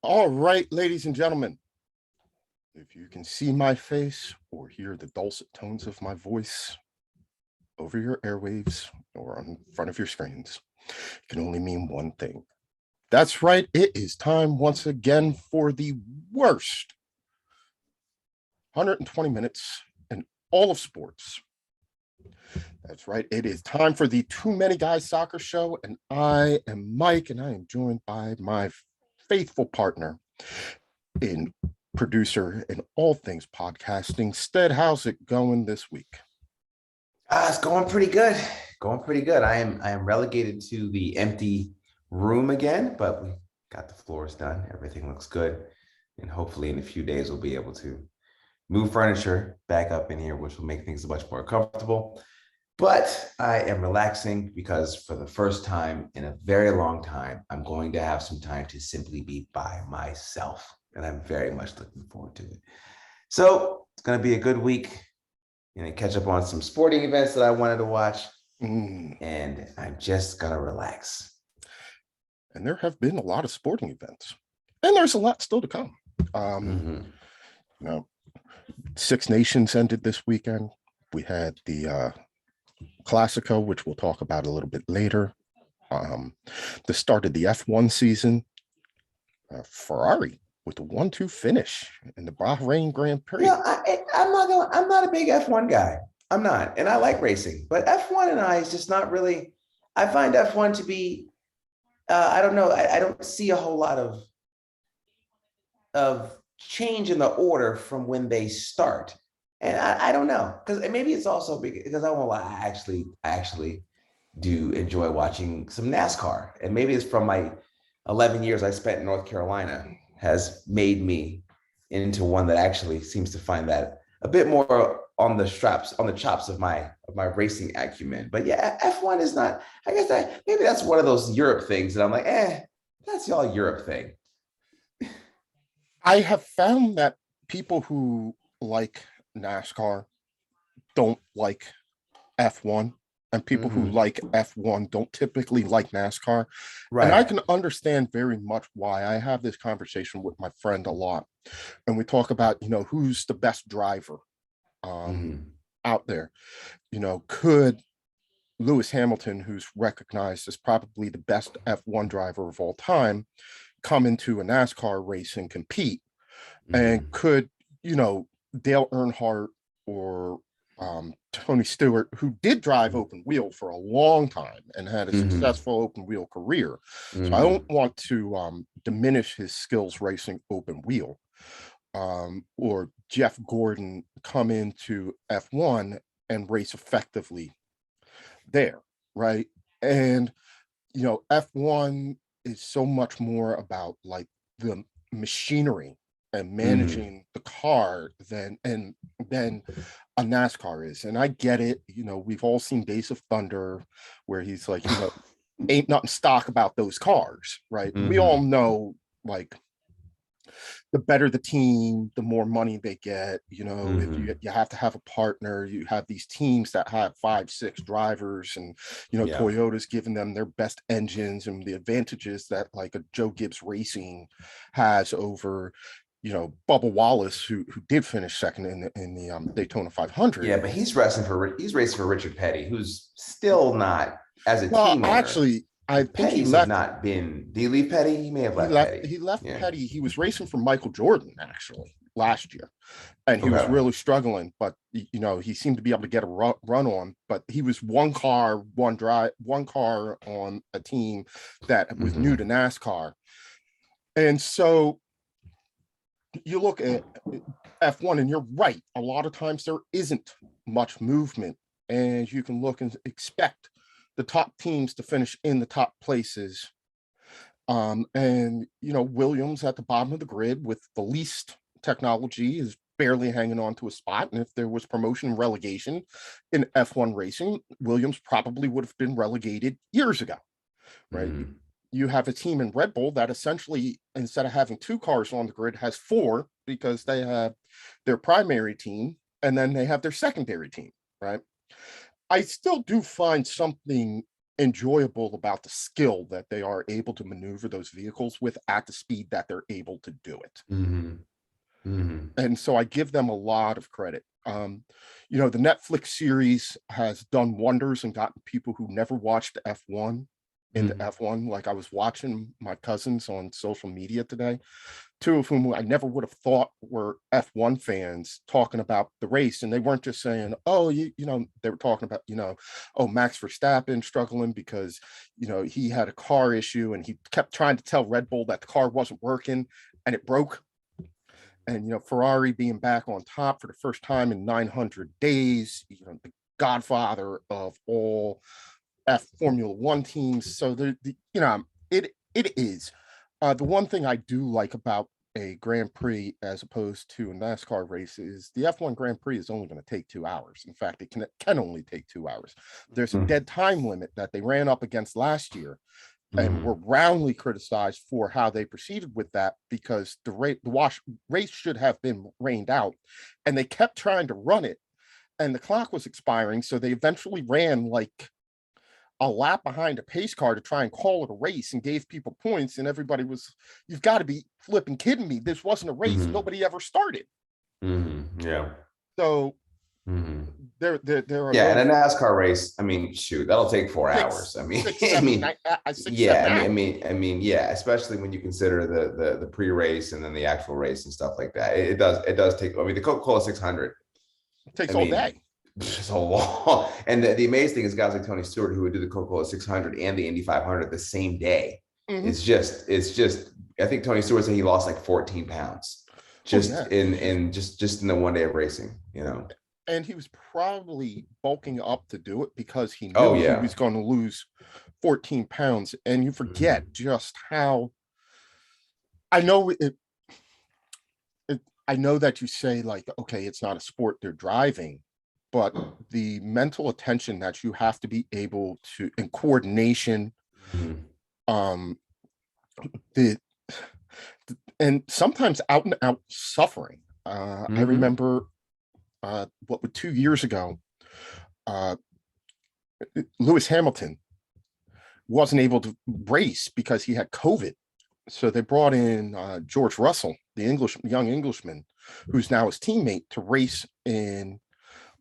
All right, ladies and gentlemen, if you can see my face or hear the dulcet tones of my voice over your airwaves or on front of your screens, it can only mean one thing. That's right, it is time once again for the worst 120 minutes in all of sports. That's right, it is time for the Too Many Guys Soccer Show, and I am Mike, and I am joined by my faithful partner in producer in all things podcasting. Stead, how's it going this week? It's going pretty good. Going pretty good. I am relegated to the empty room again, but we got the floors done. Everything looks good. And hopefully in a few days we'll be able to move furniture back up in here, which will make things much more comfortable. But I am relaxing because for the first time in a very long time, I'm going to have some time to simply be by myself. And I'm very much looking forward to it. So it's going to be a good week. Catch up on some sporting events that I wanted to watch. And I'm just going to relax. And there have been a lot of sporting events. And there's a lot still to come. Six Nations ended this weekend. We had the Classico, which we'll talk about a little bit later. The start of the F1 season. Ferrari with the 1-2 finish in the Bahrain Grand Prix. I'm not a big F1 guy. I'm not, and I like racing, but F1 and I is just not really. I find F1 to be, I don't know. I don't see a whole lot of change in the order from when they start, and I don't know, because maybe it's also because I won't lie. I actually do enjoy watching some NASCAR, and maybe it's from my 11 years I spent in North Carolina has made me into one that actually seems to find that a bit more on the chops of my racing acumen. But yeah, F1 is not, I guess maybe that's one of those Europe things that I'm like, that's y'all Europe thing. I have found that people who like NASCAR don't like F1. And people who like F1 don't typically like NASCAR. Right. And I can understand very much why. I have this conversation with my friend a lot. And we talk about, who's the best driver out there. Could Lewis Hamilton, who's recognized as probably the best F1 driver of all time, come into a NASCAR race and compete? And could, Dale Earnhardt or Tony Stewart, who did drive open wheel for a long time and had a successful open wheel career. So I don't want to diminish his skills racing open wheel. Or Jeff Gordon come into F1 and race effectively there, right? And, F1 is so much more about like the machinery and managing the car than a NASCAR is. And I get it. We've all seen Days of Thunder where he's like, ain't nothing stock about those cars, right? We all know, like, the better the team, the more money they get. If you have to have a partner, you have these teams that have 5-6 drivers, and Toyota's giving them their best engines and the advantages that like a Joe Gibbs Racing has over Bubba Wallace, who did finish second in the Daytona 500. Yeah, but he's racing for Richard Petty, who's still not as a team owner. Actually, I think Petty's he left. Not been. Did he leave Petty? He may have left Petty. He left Petty. He was racing for Michael Jordan actually last year, and he was really struggling. But he seemed to be able to get a run on. But he was one car on a team that was new to NASCAR, and so you look at F1 and you're right. A lot of times there isn't much movement, and you can look and expect the top teams to finish in the top places. And Williams at the bottom of the grid with the least technology is barely hanging on to a spot. And if there was promotion and relegation in F1 racing, Williams probably would have been relegated years ago, right? You have a team in Red Bull that essentially, instead of having 2 cars on the grid, has 4, because they have their primary team and then they have their secondary team, right? I still do find something enjoyable about the skill that they are able to maneuver those vehicles with at the speed that they're able to do it. And so I give them a lot of credit. The Netflix series has done wonders and gotten people who never watched F1 into F1. Like, I was watching my cousins on social media today, two of whom I never would have thought were F1 fans, talking about the race. And they weren't just saying, oh, they were talking about, oh, Max Verstappen struggling because, he had a car issue and he kept trying to tell Red Bull that the car wasn't working and it broke. And, Ferrari being back on top for the first time in 900 days, the godfather of all Formula One teams. So it is. The one thing I do like about a Grand Prix as opposed to a NASCAR race is the F1 Grand Prix is only going to take 2 hours. In fact, it can only take 2 hours. There's a dead time limit that they ran up against last year and were roundly criticized for how they proceeded with that, because the race should have been rained out, and they kept trying to run it, and the clock was expiring, so they eventually ran like a lap behind a pace car to try and call it a race and gave people points, and everybody was, you've got to be flipping kidding me. This wasn't a race. Nobody ever started. Yeah. So there are and a NASCAR race, I mean, shoot, that'll take 4 hours. I mean, yeah, especially when you consider the pre-race and then the actual race and stuff like that. It does take, I mean, the Coca-Cola 600 takes all day. It's a long, and the amazing thing is guys like Tony Stewart, who would do the Coca-Cola 600 and the Indy 500 the same day. It's just, I think Tony Stewart said he lost like 14 pounds in just in the one day of racing, And he was probably bulking up to do it because he knew he was going to lose 14 pounds. And you forget just how, I know I know that you say, like, okay, it's not a sport, they're driving, but the mental attention that you have to be able to, and coordination, and sometimes out and out suffering. I remember what was 2 years ago, Lewis Hamilton wasn't able to race because he had COVID. So they brought in George Russell, the young Englishman, who's now his teammate, to race in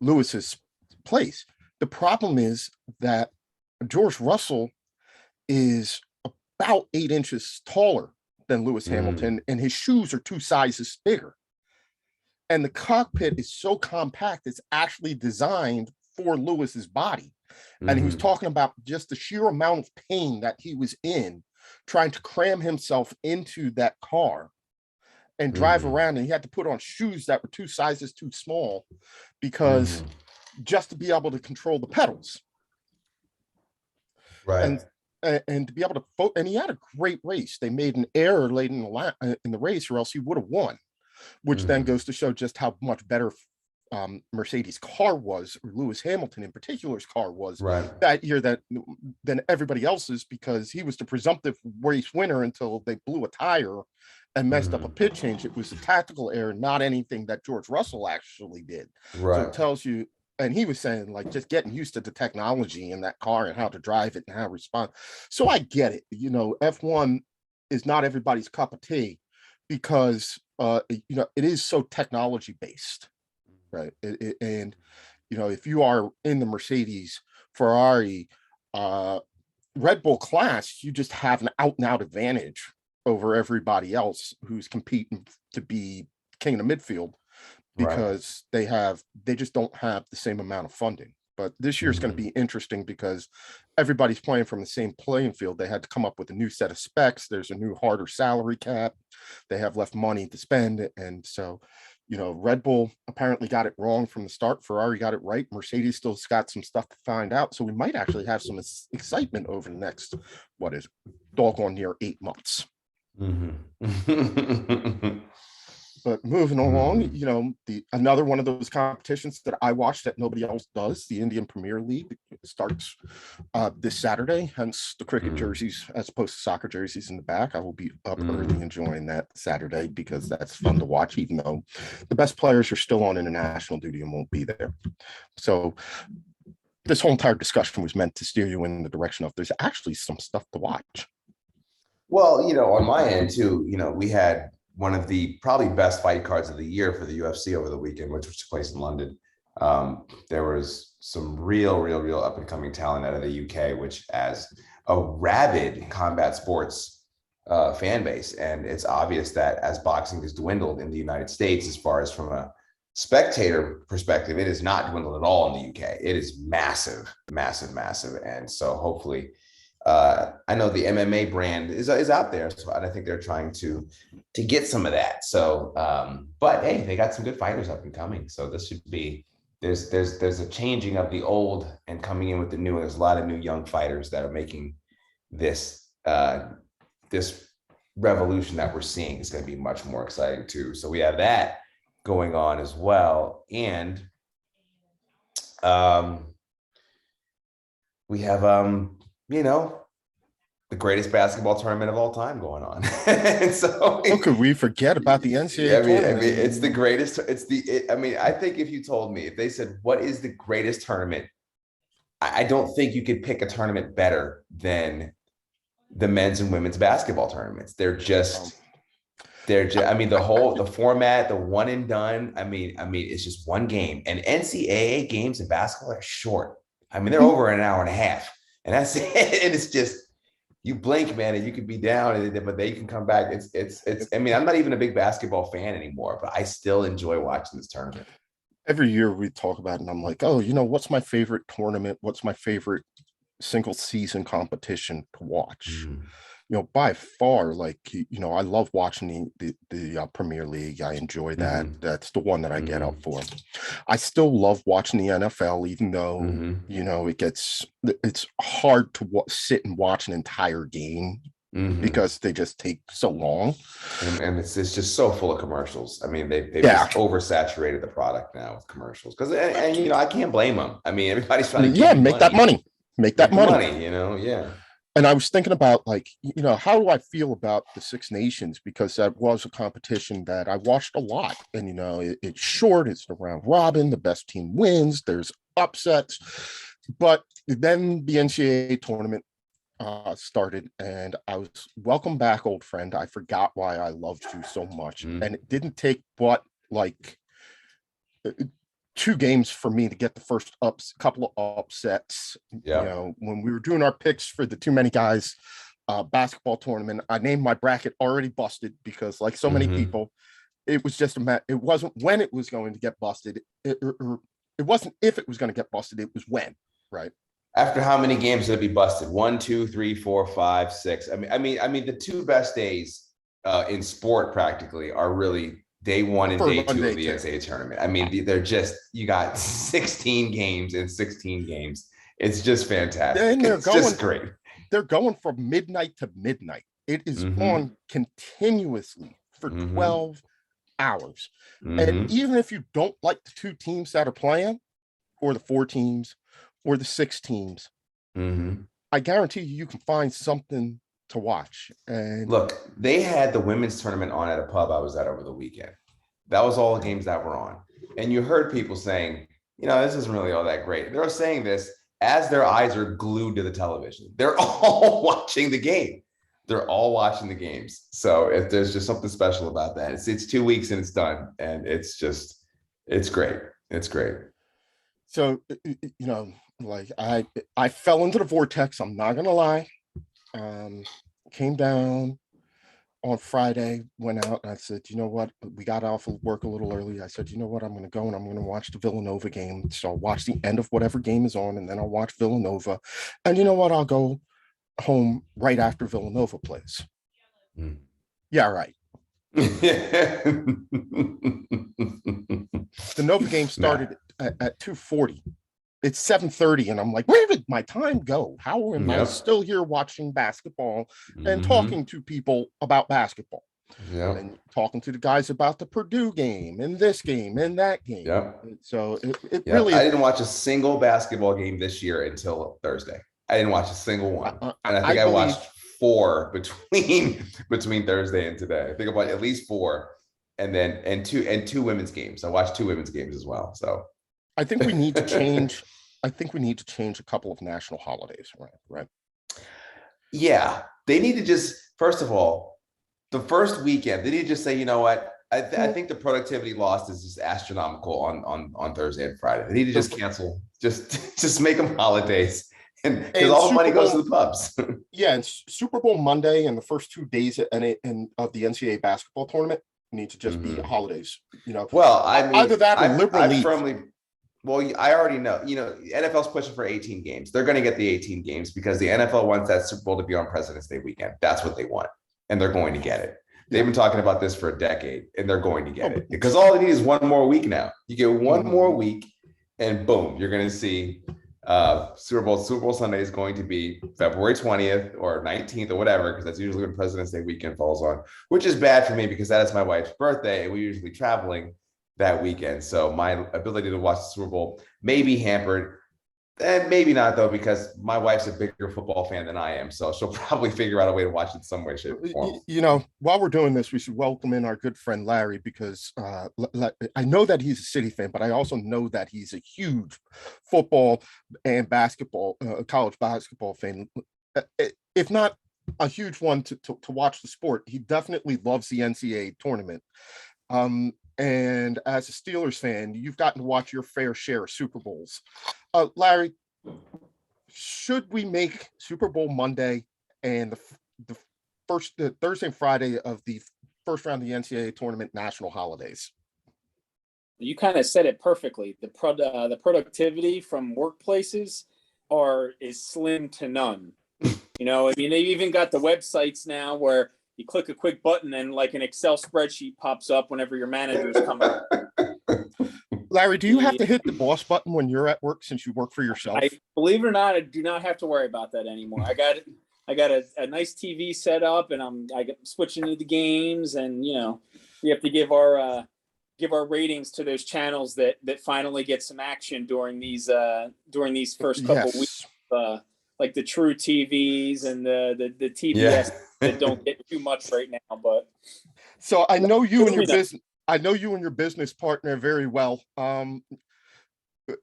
Lewis's place. The problem is that George Russell is about 8 inches taller than Lewis Hamilton, and his shoes are 2 sizes bigger. And the cockpit is so compact, it's actually designed for Lewis's body. And he was talking about just the sheer amount of pain that he was in trying to cram himself into that car and drive around. And he had to put on shoes that were 2 sizes too small because just to be able to control the pedals. Right. And to be able to, and he had a great race. They made an error late in the race, or else he would have won, which then goes to show just how much better Mercedes car was, or Lewis Hamilton in particular's car was that year than everybody else's, because he was the presumptive race winner until they blew a tire and messed up a pit change. It was a tactical error, not anything that George Russell actually did. So it tells you. And he was saying, like, just getting used to the technology in that car and how to drive it and how to respond. So I get it. F1 is not everybody's cup of tea because, it is so technology based, right? And if you are in the Mercedes, Ferrari, Red Bull class, you just have an out and out advantage over everybody else who's competing to be king of the midfield, because they just don't have the same amount of funding. But this year is going to be interesting because everybody's playing from the same playing field. They had to come up with a new set of specs. There's a new harder salary cap. They have less money to spend. And so, Red Bull apparently got it wrong from the start. Ferrari got it right. Mercedes still's got some stuff to find out. So we might actually have some excitement over the next, doggone near 8 months. But moving along, another one of those competitions that I watch that nobody else does, the Indian Premier League, starts this Saturday, hence the cricket jerseys as opposed to soccer jerseys in the back. I will be up early enjoying that Saturday because that's fun to watch, even though the best players are still on international duty and won't be there. So this whole entire discussion was meant to steer you in the direction of there's actually some stuff to watch. Well, on my end too, we had one of the probably best fight cards of the year for the UFC over the weekend, which took place in London. There was some real up and coming talent out of the UK, which as a rabid combat sports fan base. And it's obvious that as boxing has dwindled in the United States, as far as from a spectator perspective, it has not dwindled at all in the UK. It is massive. And so hopefully, I know the MMA brand is out there, so I think they're trying to get some of that. So, but hey, they got some good fighters up and coming. So this should be there's a changing of the old and coming in with the new. There's a lot of new young fighters that are making this this revolution that we're seeing is going to be much more exciting too. So we have that going on as well, and we have the greatest basketball tournament of all time going on. And so how could we forget about the NCAA tournament? It's the greatest. I think if you told me, if they said, what is the greatest tournament? I don't think you could pick a tournament better than the men's and women's basketball tournaments. The format, the one and done. It's just one game, and NCAA games in basketball are short. They're over an hour and a half, and that's it. And it's just, you blink, man, and you could be down, but they can come back. I'm not even a big basketball fan anymore, but I still enjoy watching this tournament. Every year we talk about it, and I'm like, oh, what's my favorite tournament? What's my favorite single season competition to watch? By far, I love watching the Premier League. I enjoy that. That's the one that I get up for. I still love watching the NFL, even though it's hard to sit and watch an entire game because they just take so long, and it's just so full of commercials. They've just oversaturated the product now with commercials, because and I can't blame them. Everybody's trying to make that money. Yeah. And I was thinking about, how do I feel about the Six Nations? Because that was a competition that I watched a lot. And, it's short, it's the round robin, the best team wins, there's upsets. But then the NCAA tournament started, and I was, welcome back, old friend. I forgot why I loved you so much. And it didn't take but 2 games for me to get the first couple of upsets. When we were doing our picks for the Too Many Guys basketball tournament, I named my bracket Already Busted, because like so many people, it was just it wasn't when it was going to get busted. It wasn't if it was going to get busted, it was when, right? After how many games did it be busted? 1, 2, 3, 4, 5, 6. The 2 best days in sport practically are really day 1 and day 2 of the NCAA tournament. They're just, you got 16 games and 16 games. It's just fantastic. And it's just great. They're going from midnight to midnight. It is on continuously for 12 hours. And even if you don't like the 2 teams that are playing, or the 4 teams, or the 6 teams, I guarantee you can find something to watch. And look, they had the women's tournament on at a pub I was at over the weekend. That was all the games that were on. And you heard people saying, this isn't really all that great. They're saying this as their eyes are glued to the television. They're all watching the game. They're all watching the games. So there's just something special about that. It's 2 weeks and it's done. And it's great. It's great. So, I fell into the vortex. I'm not going to lie. Came down on Friday, went out, and I said, you know what? We got off of work a little early. I said, you know what? I'm going to go and I'm going to watch the Villanova game. So I'll watch the end of whatever game is on, and then I'll watch Villanova. And you know what? I'll go home right after Villanova plays. Yeah, right. The Nova game started at 2:40. It's 7:30, and I'm like, where did my time go? How am I still here watching basketball and talking to people about basketball? And talking to the guys about the Purdue game and this game and that game. So it really, I didn't watch a single basketball game this year until Thursday. I didn't watch a single one. And I think I watched 4 between Thursday and today. I think I watched at least 4, and two women's games. I watched 2 women's games as well. So I think we need to change I think we need to change a couple of national holidays, right? Yeah, they need to just, first of all, the first weekend, they need to just say, you know what? I think the productivity lost is just astronomical on Thursday and Friday. They need to just cancel, just make them holidays, and because all the money goes to the pubs. Yeah, and Super Bowl Monday and the first 2 days of the NCAA basketball tournament need to just be holidays. Well, I mean, either that or liberal leave. Well, I already know, NFL's pushing for 18 games. They're going to get the 18 games because the NFL wants that Super Bowl to be on President's Day weekend. That's what they want. And they're going to get it. They've been talking about this for a decade, and they're going to get it because all they need is one more week now. You get one more week, and boom, you're going to see Super Bowl Sunday is going to be February 20th or 19th or whatever, because that's usually when President's Day weekend falls on, which is bad for me because that is my wife's birthday, and we're usually traveling that weekend. So my ability to watch the Super Bowl may be hampered. And maybe not, though, because my wife's a bigger football fan than I am. So she'll probably figure out a way to watch it some way, shape, or form. While we're doing this, we should welcome in our good friend Larry, because I know that he's a City fan, but I also know that he's a huge football and basketball, college basketball fan. If not a huge one to watch the sport, he definitely loves the NCAA tournament. And as a Steelers fan, you've gotten to watch your fair share of Super Bowls. Larry, should we make Super Bowl Monday and the Thursday and Friday of the first round of the NCAA tournament national holidays? You kind of said it perfectly. The productivity from workplaces is slim to none. I mean, they've even got the websites now where you click a quick button and like an Excel spreadsheet pops up whenever your manager's coming. Larry, do you have to hit the boss button when you're at work since you work for yourself? Believe it or not, I do not have to worry about that anymore. I got a nice TV set up, and I get switching to the games, and we have to give our ratings to those channels that finally get some action during these first couple weeks. Like the True TVs and the TBS that don't get too much right now. But so I know you and your business. I know you and your business partner very well.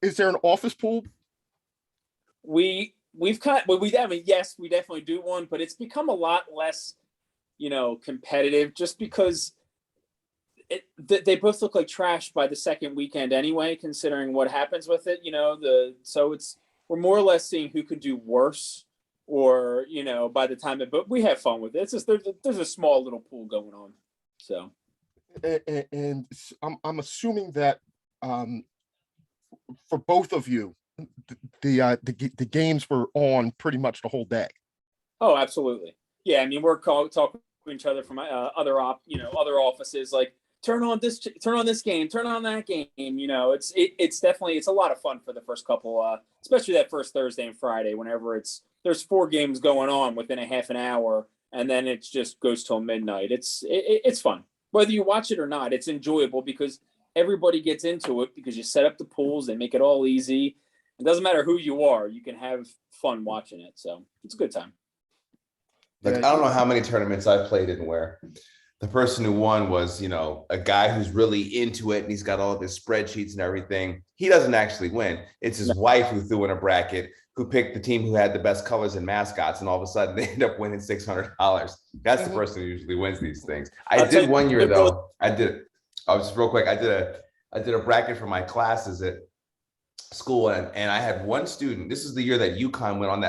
Is there an office pool? Yes, we definitely do one, but it's become a lot less, competitive, just because they both look like trash by the second weekend anyway, considering what happens with it. We're more or less seeing who could do worse, or by the time but we have fun with it. It's just there's a small little pool going on. So, and I'm assuming that for both of you, the games were on pretty much the whole day. Oh, absolutely. Yeah, I mean, we're talking to each other from other offices, like turn on this game, turn on that game. It's definitely, it's a lot of fun for the first couple, especially that first Thursday and Friday, whenever there's 4 games going on within a half an hour, and then it just goes till midnight. It's fun. Whether you watch it or not, it's enjoyable because everybody gets into it, because you set up the pools, they make it all easy. It doesn't matter who you are, you can have fun watching it. So it's a good time. Like, I don't know how many tournaments I've played in where the person who won was, a guy who's really into it, and he's got all of his spreadsheets and everything. He doesn't actually win. It's his wife who threw in a bracket, who picked the team who had the best colors and mascots, and all of a sudden they end up winning $600. That's the person who usually wins these things. I did one year though. Just real quick. I did a bracket for my classes at school, and I had one student. This is the year that UConn went on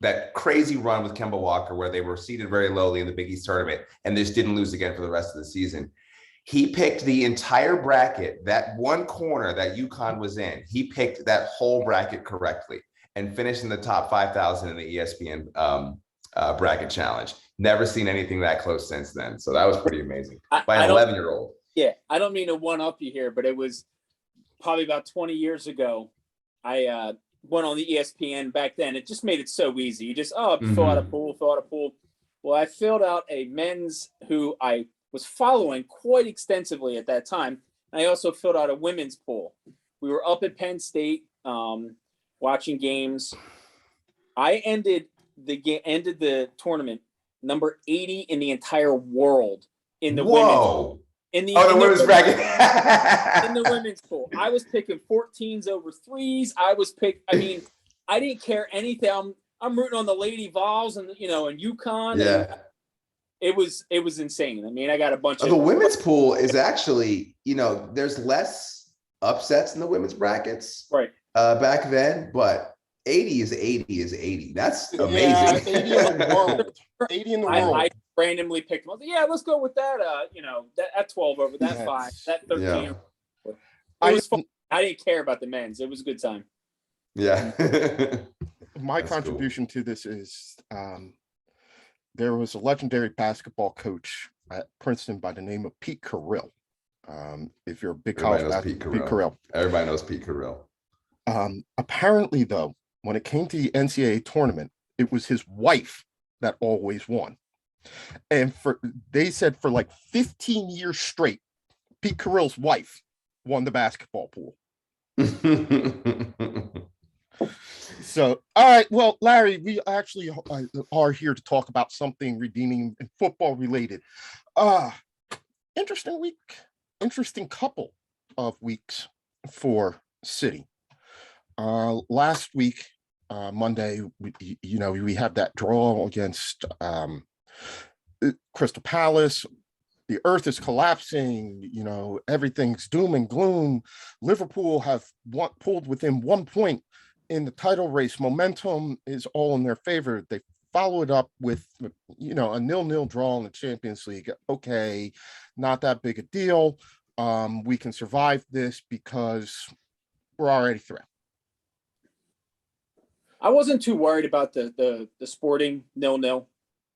that crazy run with Kemba Walker, where they were seated very lowly in the Big East tournament, and they just didn't lose again for the rest of the season. He picked the entire bracket, that one corner that UConn was in. He picked that whole bracket correctly and finished in the top 5,000 in the ESPN bracket challenge. Never seen anything that close since then. So that was pretty amazing by an 11-year-old. Yeah, I don't mean to one up you here, but it was probably about 20 years ago. I went on the ESPN back then. It just made it so easy. You just fill out a pool. Well, I filled out a men's, who I was following quite extensively at that time. And I also filled out a women's pool. We were up at Penn State watching games. I ended the tournament number 80 in the entire world in the women's. in the women's bracket. in the women's pool. I was picking 14s over 3s. I mean, I didn't care anything. I'm rooting on the Lady Vols and and UConn. Yeah. And it was insane. I mean, I got a bunch of the women's pool is actually, there's less upsets in the women's brackets right back then, but 80 is 80 is 80. That's amazing. Yeah, 80 in the world. 80 in the world. I randomly picked them. Yeah, let's go with that. That 12 over that 5, that 13. Yeah. It was fun. I didn't care about the men's. It was a good time. Yeah. My That's contribution to this is there was a legendary basketball coach at Princeton by the name of Pete Carrill. If you're a big college basketball, Pete Carrill. Everybody knows Pete Carrill. Apparently, though, when it came to the NCAA tournament, it was his wife that always won. And they said for like 15 years straight, Pete Carrill's wife won the basketball pool. So, all right. Well, Larry, we actually are here to talk about something redeeming and football related. Interesting week, interesting couple of weeks for City. Last week, Monday, we had that draw against Crystal Palace. The earth is collapsing, everything's doom and gloom. Liverpool have pulled within 1 point in the title race. Momentum is all in their favor. They follow it up with, a 0-0 draw in the Champions League. Okay, not that big a deal. We can survive this because we're already through. I wasn't too worried about the Sporting 0-0.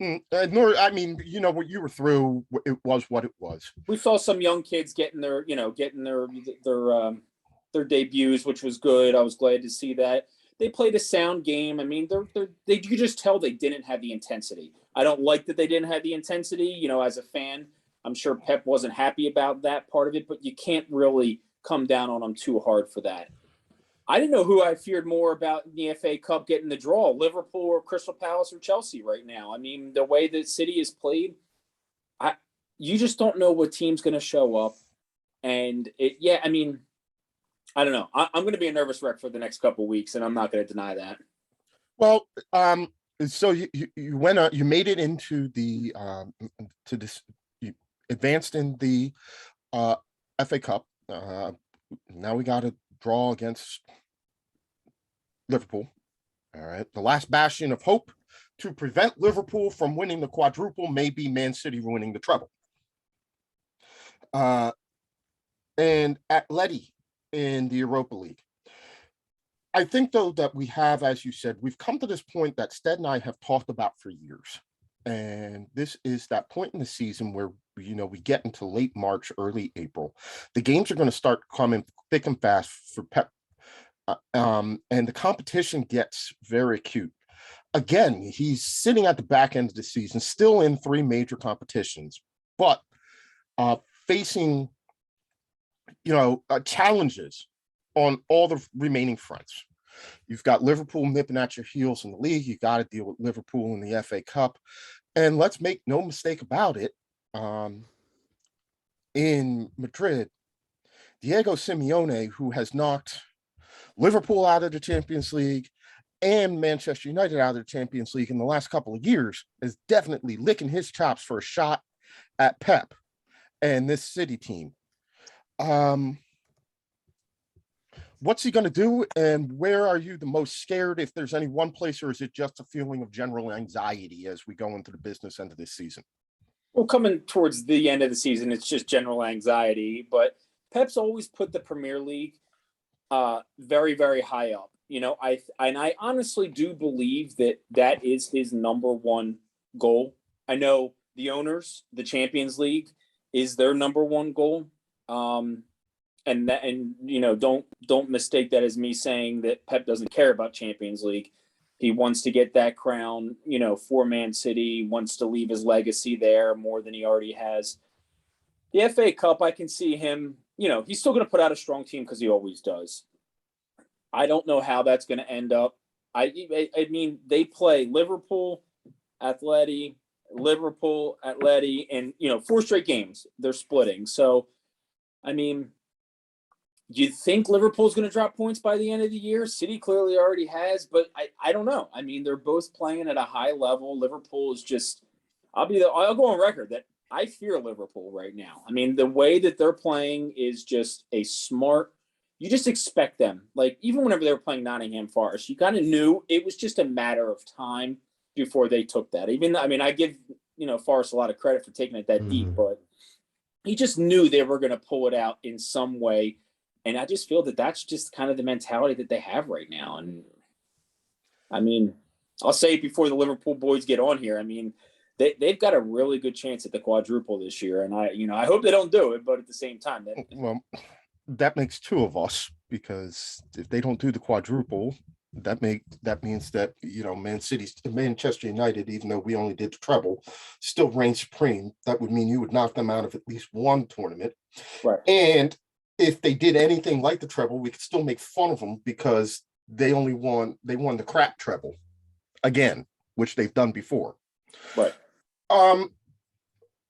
Nor, I mean, what you were through, it was what it was. We saw some young kids getting their debuts, which was good. I was glad to see that. They played a sound game. I mean, you could just tell they didn't have the intensity. I don't like that they didn't have the intensity. As a fan, I'm sure Pep wasn't happy about that part of it, but you can't really come down on them too hard for that. I didn't know who I feared more about in the FA Cup getting the draw, Liverpool or Crystal Palace or Chelsea right now. I mean, the way that City is played, you just don't know what team's going to show up. And I mean, I don't know. I'm going to be a nervous wreck for the next couple of weeks, and I'm not going to deny that. Well, so you went on, you made it into the you advanced in the FA Cup. Now we got to draw against Liverpool. All right. The last bastion of hope to prevent Liverpool from winning the quadruple may be Man City winning the treble. And Atleti in the Europa League. I think, though, that we have, as you said, we've come to this point that Stead and I have talked about for years. And this is that point in the season where, we get into late March, early April. The games are going to start coming thick and fast for Pep. And the competition gets very acute. Again, he's sitting at the back end of the season, still in 3 major competitions, but facing, challenges on all the remaining fronts. You've got Liverpool nipping at your heels in the league. You got to deal with Liverpool in the FA Cup. And let's make no mistake about it. In Madrid, Diego Simeone, who has knocked Liverpool out of the Champions League and Manchester United out of the Champions League in the last couple of years, is definitely licking his chops for a shot at Pep and this City team. What's he going to do, and where are you the most scared, if there's any one place, or is it just a feeling of general anxiety as we go into the business end of this season? Well, coming towards the end of the season, it's just general anxiety, but Pep's always put the Premier League very, very high up. I honestly do believe that is his number one goal. I know the owners, the Champions League is their number one goal. Don't mistake that as me saying that Pep doesn't care about Champions League. He wants to get that crown, for Man City, wants to leave his legacy there more than he already has. The FA Cup, I can see him, he's still going to put out a strong team because he always does. I don't know how that's going to end up. I mean, they play Liverpool, Atleti, Liverpool, Atleti, and 4 straight games they're splitting. So, I mean, do you think Liverpool's going to drop points by the end of the year? City clearly already has, but I don't know. I mean, they're both playing at a high level. Liverpool is just. I'll go on record that I fear Liverpool right now. I mean, the way that they're playing is just a smart. You just expect them. Like, even whenever they were playing Nottingham Forest, you kind of knew it was just a matter of time before they took that. I give Forrest a lot of credit for taking it that deep, but he just knew they were going to pull it out in some way, and I just feel that that's just kind of the mentality that they have right now. And I mean, I'll say it before the Liverpool boys get on here. I mean, they've got a really good chance at the quadruple this year, and I hope they don't do it, but at the same time, that makes 2 of us, because if they don't do the quadruple, that means that Manchester United, even though we only did the treble, still reign supreme. That would mean you would knock them out of at least one tournament, right? And if they did anything like the treble, we could still make fun of them because they won the crap treble again, which they've done before, right?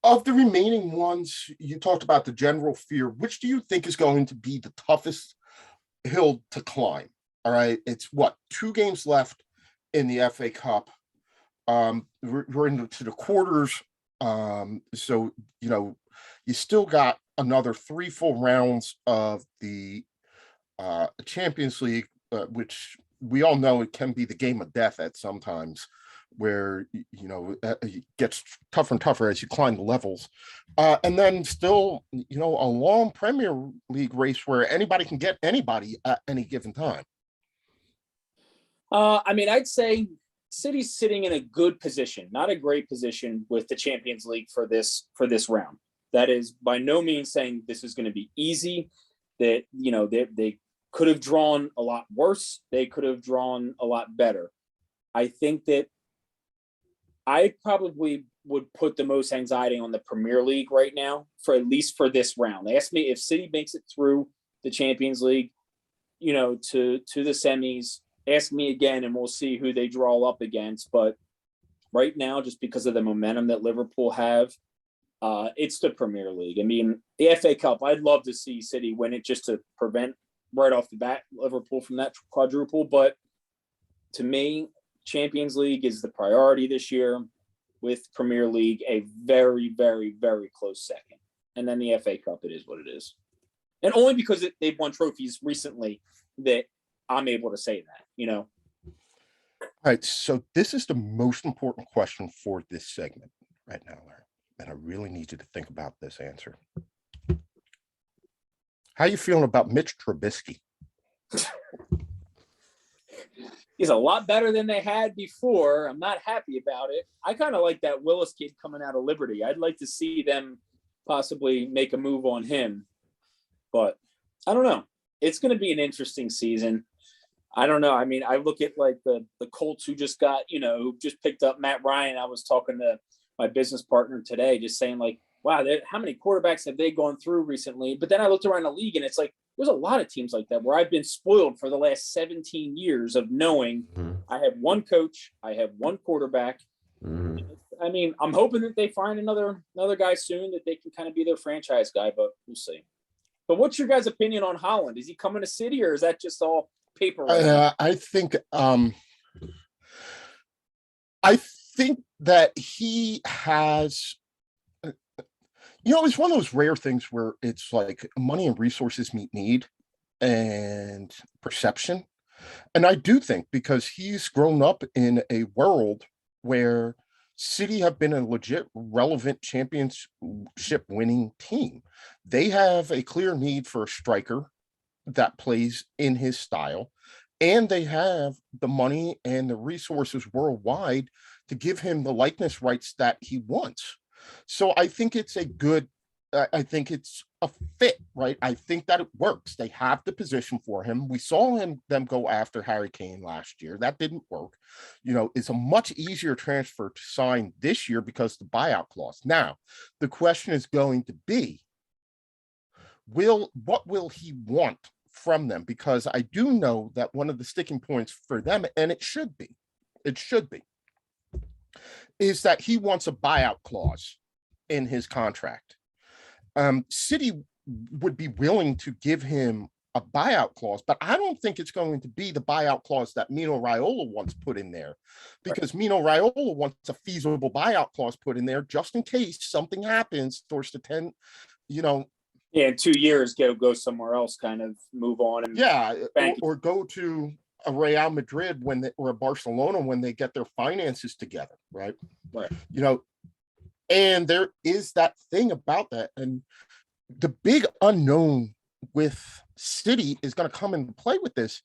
Of the remaining ones, you talked about the general fear. Which do you think is going to be the toughest hill to climb? All right, it's 2 games left in the FA Cup. We're into the quarters. So you still got another 3 full rounds of the Champions League, which we all know it can be the game of death at sometimes, where it gets tougher and tougher as you climb the levels, and then still a long Premier League race where anybody can get anybody at any given time. I'd say City's sitting in a good position, not a great position, with the Champions League for this round. That is by no means saying this is going to be easy. That they could have drawn a lot worse. They could have drawn a lot better. I think that I probably would put the most anxiety on the Premier League right now, for at least for this round. They asked me if City makes it through the Champions League, to the semis. Ask me again, and we'll see who they draw up against. But right now, just because of the momentum that Liverpool have, it's the Premier League. I mean, the FA Cup, I'd love to see City win it just to prevent right off the bat Liverpool from that quadruple. But to me, Champions League is the priority this year, with Premier League a very, very, very close second. And then the FA Cup, it is what it is. And only because they've won trophies recently that I'm able to say that, All right, so this is the most important question for this segment right now, Larry, and I really need you to think about this answer. How you feeling about Mitch Trubisky? He's a lot better than they had before. I'm not happy about it. I kind of like that Willis kid coming out of Liberty. I'd like to see them possibly make a move on him, but I don't know. It's going to be an interesting season. I don't know. I mean, I look at like the Colts who just got, who just picked up Matt Ryan. I was talking to my business partner today, just saying like, wow, how many quarterbacks have they gone through recently? But then I looked around the league and it's like, there's a lot of teams like that where I've been spoiled for the last 17 years of knowing I have one coach, I have one quarterback. I mean, I'm hoping that they find another guy soon that they can kind of be their franchise guy, but we'll see. But what's your guys' opinion on Holland? Is he coming to City, or is that just all paper? I think that he has. It's one of those rare things where it's like money and resources meet need and perception. And I do think, because he's grown up in a world where City have been a legit relevant championship winning team. They have a clear need for a striker that plays in his style, and they have the money and the resources worldwide to give him the likeness rights that he wants. So I think it's I think it's a fit, right? I think that it works. They have the position for him. We saw them go after Harry Kane last year. That didn't work. It's a much easier transfer to sign this year because of the buyout clause. Now, the question is going to be, what will he want from them? Because I do know that one of the sticking points for them, and it should be, is that he wants a buyout clause in his contract. City would be willing to give him a buyout clause, but I don't think it's going to be the buyout clause that Mino Raiola once put in there, because Mino Raiola wants a feasible buyout clause put in there just in case something happens towards the 10, Yeah, in 2 years, go somewhere else, kind of move on. And or go to a Real Madrid or a Barcelona when they get their finances together, right? Right. And there is that thing about that. And the big unknown with City is going to come into play with this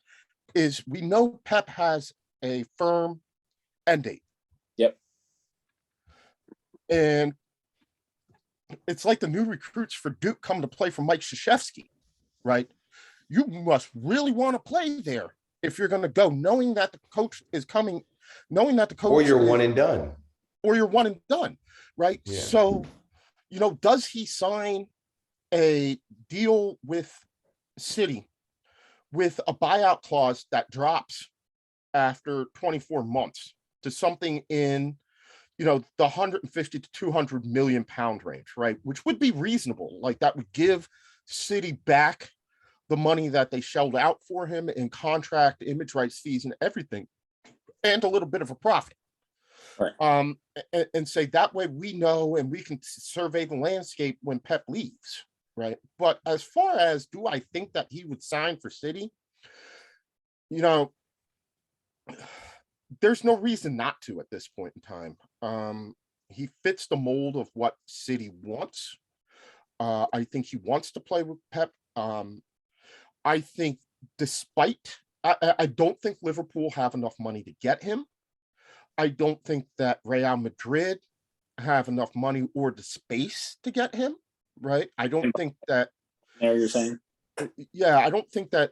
is we know Pep has a firm end date. Yep. And it's like the new recruits for Duke come to play for Mike Krzyzewski, right? You must really want to play there if you're going to go, knowing that the coach is coming, knowing that the coach or you're one and done. Or you're one and done, right? Yeah. So, does he sign a deal with City with a buyout clause that drops after 24 months to something in, the 150 to 200 million pound range, right? Which would be reasonable. Like that would give City back the money that they shelled out for him in contract, image rights fees, and everything, and a little bit of a profit. Right. And say that way we know and we can survey the landscape when Pep leaves, right? But as far as do I think that he would sign for City, there's no reason not to at this point in time. He fits the mold of what City wants. I think he wants to play with Pep. I think I don't think Liverpool have enough money to get him. I don't think that Real Madrid have enough money or the space to get him, right? I don't think that. Yeah, you're saying. Yeah, I don't think that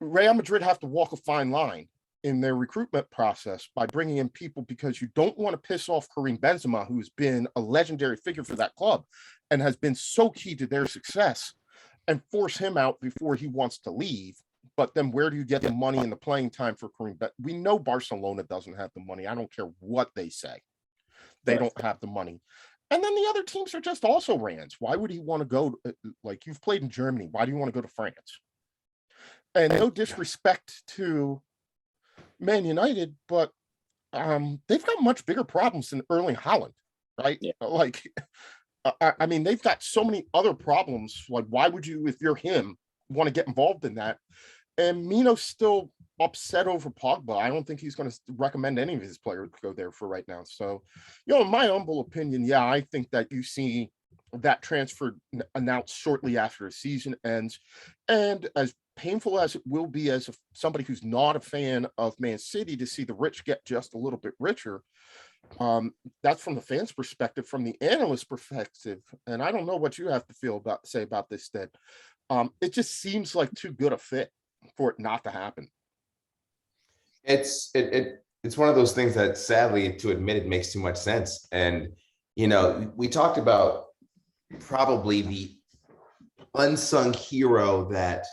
Real Madrid have to walk a fine line in their recruitment process by bringing in people, because you don't want to piss off Karim Benzema, who's been a legendary figure for that club and has been so key to their success, and force him out before he wants to leave. But then where do you get the money and the playing time for Karim? We know Barcelona doesn't have the money. I don't care what they say. They don't have the money. And then the other teams are just also Rands. Why would he want to go? Like, you've played in Germany. Why do you want to go to France? And no disrespect to Man United, but they've got much bigger problems than Erling Haaland, right? Yeah. Like, I mean, they've got so many other problems. Like, why would you, if you're him, want to get involved in that? And Mino's still upset over Pogba. I don't think he's going to recommend any of his players to go there for right now. So, in my humble opinion, yeah, I think that you see that transfer announced shortly after the season ends. And as painful as it will be as somebody who's not a fan of Man City to see the rich get just a little bit richer, that's from the fans' perspective. From the analyst perspective, and I don't know what you have to say about this, that it just seems like too good a fit for it not to happen. It's one of those things that, sadly, to admit, it makes too much sense. And we talked about probably the unsung hero that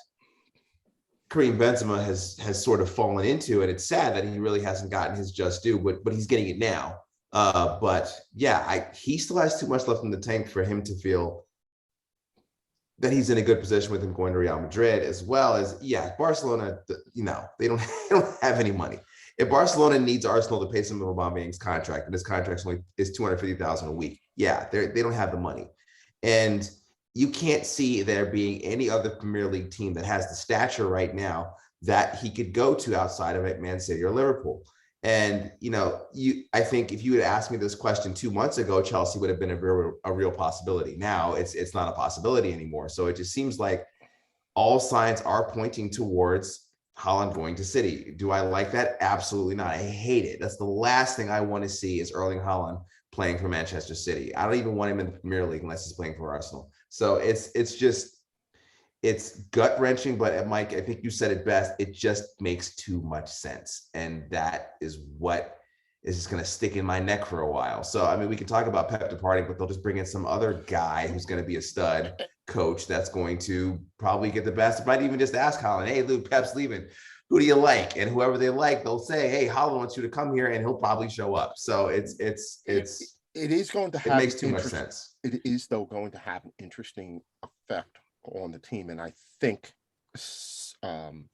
Karim Benzema has sort of fallen into, and it's sad that he really hasn't gotten his just due, but he's getting it now. But yeah, he still has too much left in the tank for him to feel that he's in a good position with him going to Real Madrid, as well as, Barcelona, they don't have any money. If Barcelona needs Arsenal to pay some of Aubameyang's contract, and his contract is $250,000 a week, they don't have the money. And you can't see there being any other Premier League team that has the stature right now that he could go to outside of Man City or Liverpool. And, I think if you had asked me this question 2 months ago, Chelsea would have been a real possibility. Now it's not a possibility anymore. So it just seems like all signs are pointing towards Haaland going to City. Do I like that? Absolutely not. I hate it. That's the last thing I want to see is Erling Haaland playing for Manchester City. I don't even want him in the Premier League unless he's playing for Arsenal. So it's gut wrenching, but Mike, I think you said it best. It just makes too much sense. And that is what is just going to stick in my neck for a while. So, I mean, we can talk about Pep departing, but they'll just bring in some other guy who's going to be a stud coach that's going to probably get the best. Might even just ask Haaland, hey, Luke, Pep's leaving. who do you like? And whoever they like, they'll say, hey, Holland wants you to come here, and he'll probably show up. So it is going to have, it makes too much sense. It is, though, going to have an interesting effect on the team. And I think it's going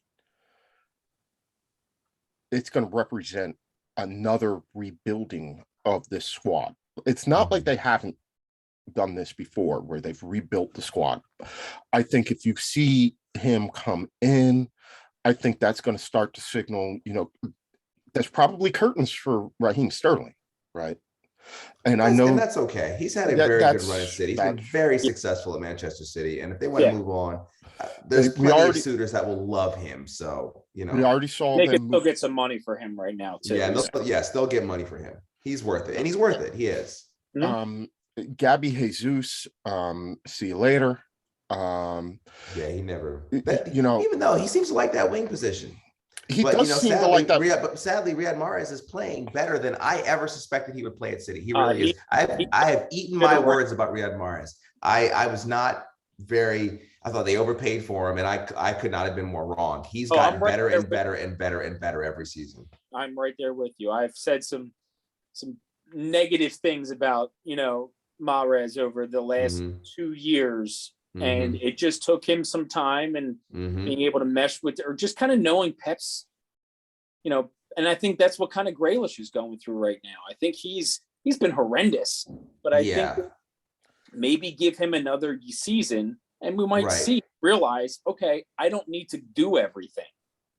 to represent another rebuilding of this squad. It's not like they haven't done this before where they've rebuilt the squad. I think if you see him come in, I think that's going to start to signal, there's probably curtains for Raheem Sterling, right? And I know, and that's okay. He's had a very good run at City. He's been very successful at Manchester City. And if they want to move on, there's plenty of suitors that will love him. So, we already saw they can still get some money for him right now, too. Yeah, they'll get money for him. He's worth it. And he's worth it. He is. Gabby Jesus, see you later. He never, even though he seems to like that wing position. He does seem to like that. But sadly, Riyad Mahrez is playing better than I ever suspected he would play at City. He really is. I have eaten my words about Riyad Mahrez. I was not very. I thought they overpaid for him, and I could not have been more wrong. He's gotten better and better and better and better every season. I'm right there with you. I've said some negative things about Mahrez over the last 2 years. And it just took him some time and being able to mesh with, or just kind of knowing Pep's, and I think that's what kind of Grealish is going through right now. I think he's been horrendous, but I think maybe give him another season and we might realize, okay, I don't need to do everything.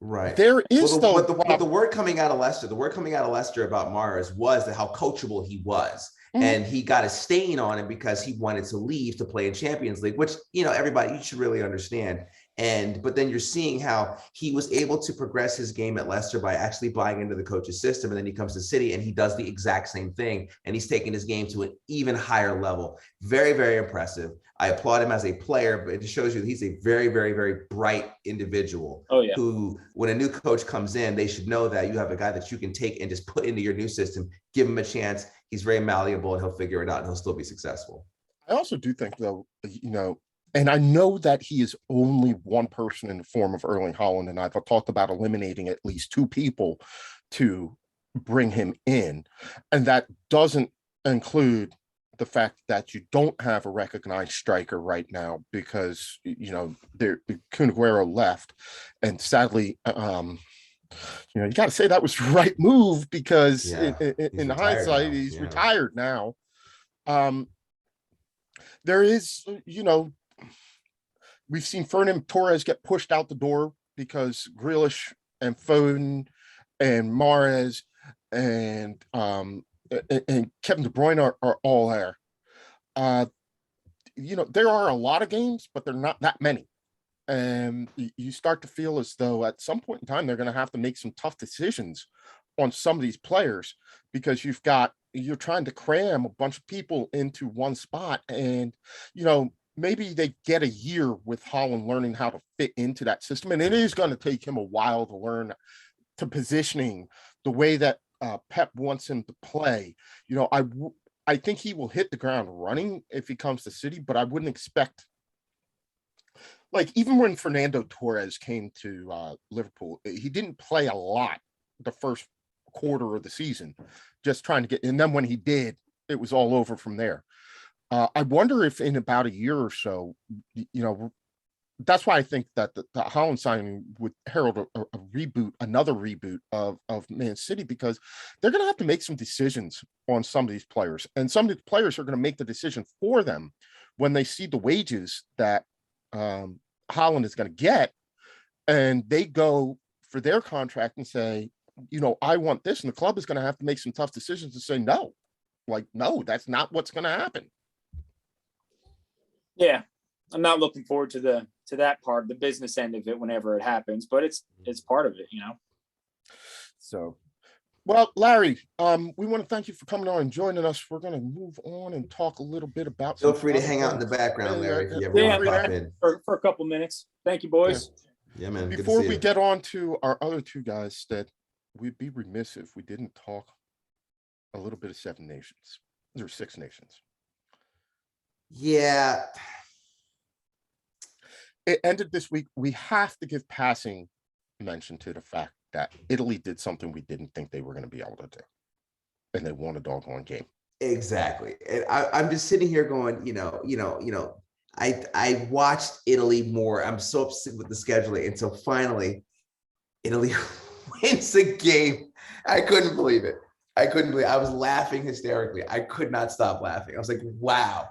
Right. There is the word coming out of Leicester. The word coming out of Leicester about Mahrez was how coachable he was. And he got a stain on him because he wanted to leave to play in Champions League, which, everybody, you should really understand. But then you're seeing how he was able to progress his game at Leicester by actually buying into the coach's system. And then he comes to City and he does the exact same thing. And he's taking his game to an even higher level. Very, very impressive. I applaud him as a player, but it shows you that he's a very, very, very bright individual who, when a new coach comes in, they should know that you have a guy that you can take and just put into your new system, give him a chance. He's very malleable and he'll figure it out and he'll still be successful. I also do think, though, and I know that he is only one person in the form of Erling Haaland, and I've talked about eliminating at least 2 people to bring him in. And that doesn't include the fact that you don't have a recognized striker right now because, Kun Aguero left. And sadly, you got to say that was the right move because in hindsight, he's retired now. There is, we've seen Fernan Torres get pushed out the door because Grealish and Foden and Mahrez and Kevin De Bruyne are all there. There are a lot of games, but they're not that many. And you start to feel as though at some point in time, they're going to have to make some tough decisions on some of these players because you're trying to cram a bunch of people into one spot. And, maybe they get a year with Haaland learning how to fit into that system. And it is going to take him a while to learn to positioning the way that Pep wants him to play. I think he will hit the ground running if he comes to City, but I wouldn't expect, even when Fernando Torres came to Liverpool, he didn't play a lot the first quarter of the season, just trying to get, and then when he did, it was all over from there. I wonder if in about a year or so, that's why I think that the Haaland signing would herald another reboot of Man City, because they're going to have to make some decisions on some of these players. And some of the players are going to make the decision for them when they see the wages that Haaland is going to get. And they go for their contract and say, I want this. And the club is going to have to make some tough decisions to say, no, that's not what's going to happen. Yeah. I'm not looking forward to that part, the business end of it whenever it happens, but it's part of it, So, well, Larry, we want to thank you for coming on and joining us. We're going to move on and talk a little bit about. Feel free to hang out in the background, Larry. If you ever want to pop in for a couple minutes. Thank you, boys. Yeah, man. Before we get on to our other 2 guys, that we'd be remiss if we didn't talk a little bit of 7 nations. There are 6 nations. Yeah. It ended this week. We have to give passing mention to the fact that Italy did something we didn't think they were going to be able to do, and they won a doggone game. Exactly. And I'm just sitting here going, I watched Italy more. I'm so upset with the scheduling until finally Italy wins the game. I couldn't believe it. I was laughing hysterically. I could not stop laughing. I was like, wow.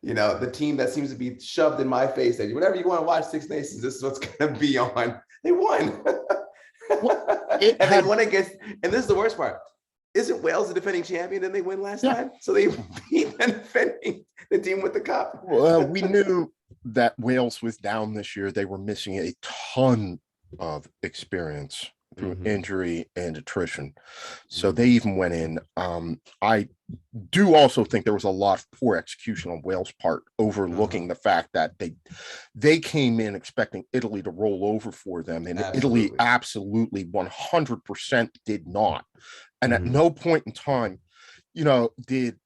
The team that seems to be shoved in my face that whatever you want to watch Six Nations, this is what's going to be on. They won. They won against, and this is the worst part. Isn't Wales the defending champion and they win last time? So they beat the team with the cup. Well, we knew that Wales was down this year. They were missing a ton of experience through injury and attrition. So they even went in. I do also think there was a lot of poor execution on Wales' part, overlooking the fact that they came in expecting Italy to roll over for them, and Italy absolutely 100% did not. And at no point in time, did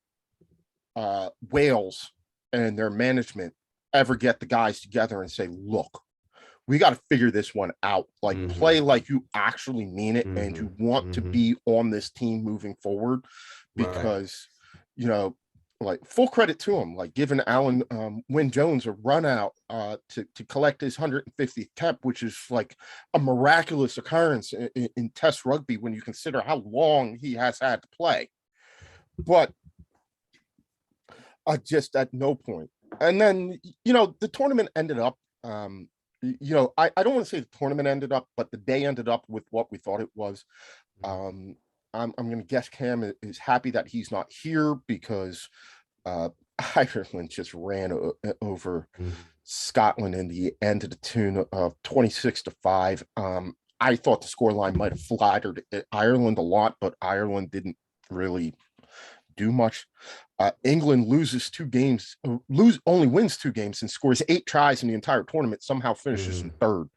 Wales and their management ever get the guys together and say, look, we got to figure this one out. Like, play like you actually mean it and you want to be on this team moving forward, because, like, full credit to him, like giving Alan Wynne Jones a run out to collect his 150th cap, which is like a miraculous occurrence in Test rugby when you consider how long he has had to play. But just at no point. And then, the tournament ended up, I don't want to say the tournament ended up, but the day ended up with what we thought it was. I'm going to guess Cam is happy that he's not here, because Ireland just ran over Scotland in the end of the tune of 26-5. I thought the scoreline might have flattered Ireland a lot, but Ireland didn't really do much. England only wins 2 games and scores 8 tries in the entire tournament, somehow finishes in third.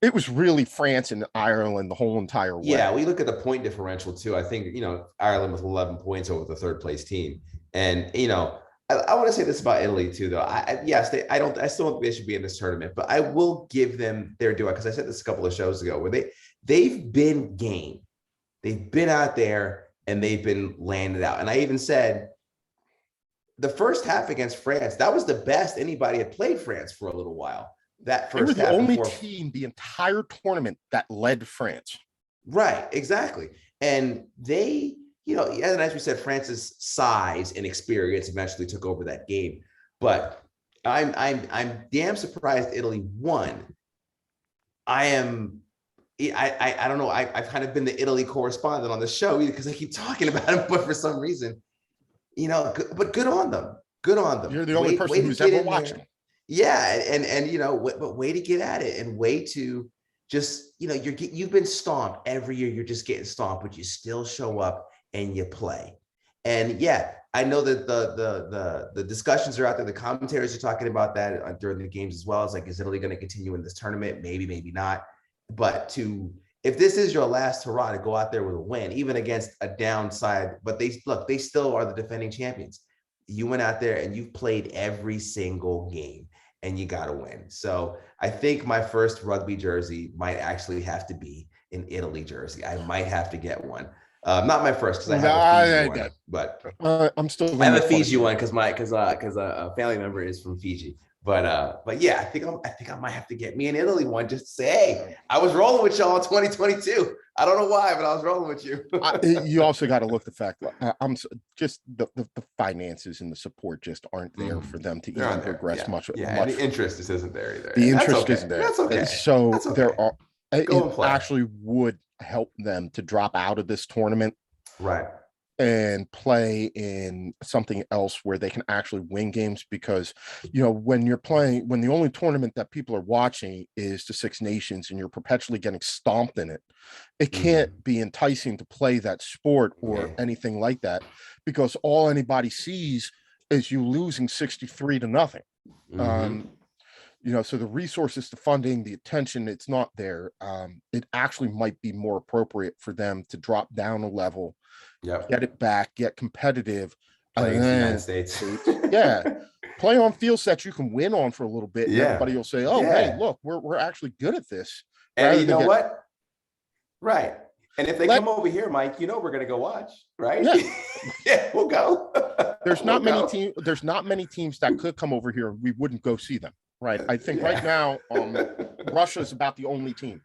It was really France and Ireland the whole entire way. Yeah, we look at the point differential too. I think, Ireland with 11 points over the third place team. And, I want to say this about Italy too, though. I still don't think they should be in this tournament, but I will give them their due, because I said this a couple of shows ago, where they've been game. They've been out there and they've been landed out. And I even said the first half against France, that was the best anybody had played France for a little while. That first half, they were the only team the entire tournament that led France. Right, exactly. And they, and as we said, France's size and experience eventually took over that game. But I'm damn surprised Italy won. I don't know. I've kind of been the Italy correspondent on the show because I keep talking about them, but for some reason, but good on them. Good on them. You're the only person who's ever watching. Yeah, but way to get at it, and way to just, you've been stomped every year. You're just getting stomped, but you still show up and you play. And yeah, I know that the discussions are out there. The commentators are talking about that during the games as well. It's like, is Italy going to continue in this tournament? Maybe, maybe not. But if this is your last hurrah to go out there with a win, even against a downside, but they still are the defending champions. You went out there and you've played every single game and you got to win. So I think my first rugby jersey might actually have to be an Italy jersey. I might have to get one. Not my first, because I have a Fiji one, but I'm still. I have a Fiji one because a family member is from Fiji. But yeah, I think I might have to get me an Italy one just to say, hey, I was rolling with y'all in 2022. I don't know why, but I was rolling with you. You also got to look the fact. I'm just the finances and the support just aren't there for them to even progress much. Yeah, the interest just isn't there either. The interest isn't there. That's okay. So That's okay. There are. It actually would help them to drop out of this tournament, right, and play in something else where they can actually win games, because when the only tournament that people are watching is the Six Nations and you're perpetually getting stomped in it, it can't be enticing to play that sport or anything like that, because all anybody sees is you losing 63-0. So the resources, the funding, the attention, it's not there. It actually might be more appropriate for them to drop down a level, get it back, get competitive, play in the United States. Play on fields that you can win on for a little bit. And everybody will say, "Oh, hey, look, we're actually good at this." And rather you than know get what? Right. And if they let come over here, Mike, you know we're gonna go watch, right? yeah. Yeah, we'll go. There's We'll not many go. teams. There's not many teams that could come over here. We wouldn't go see them, right? I think right Yeah. now, Russia is about the only team.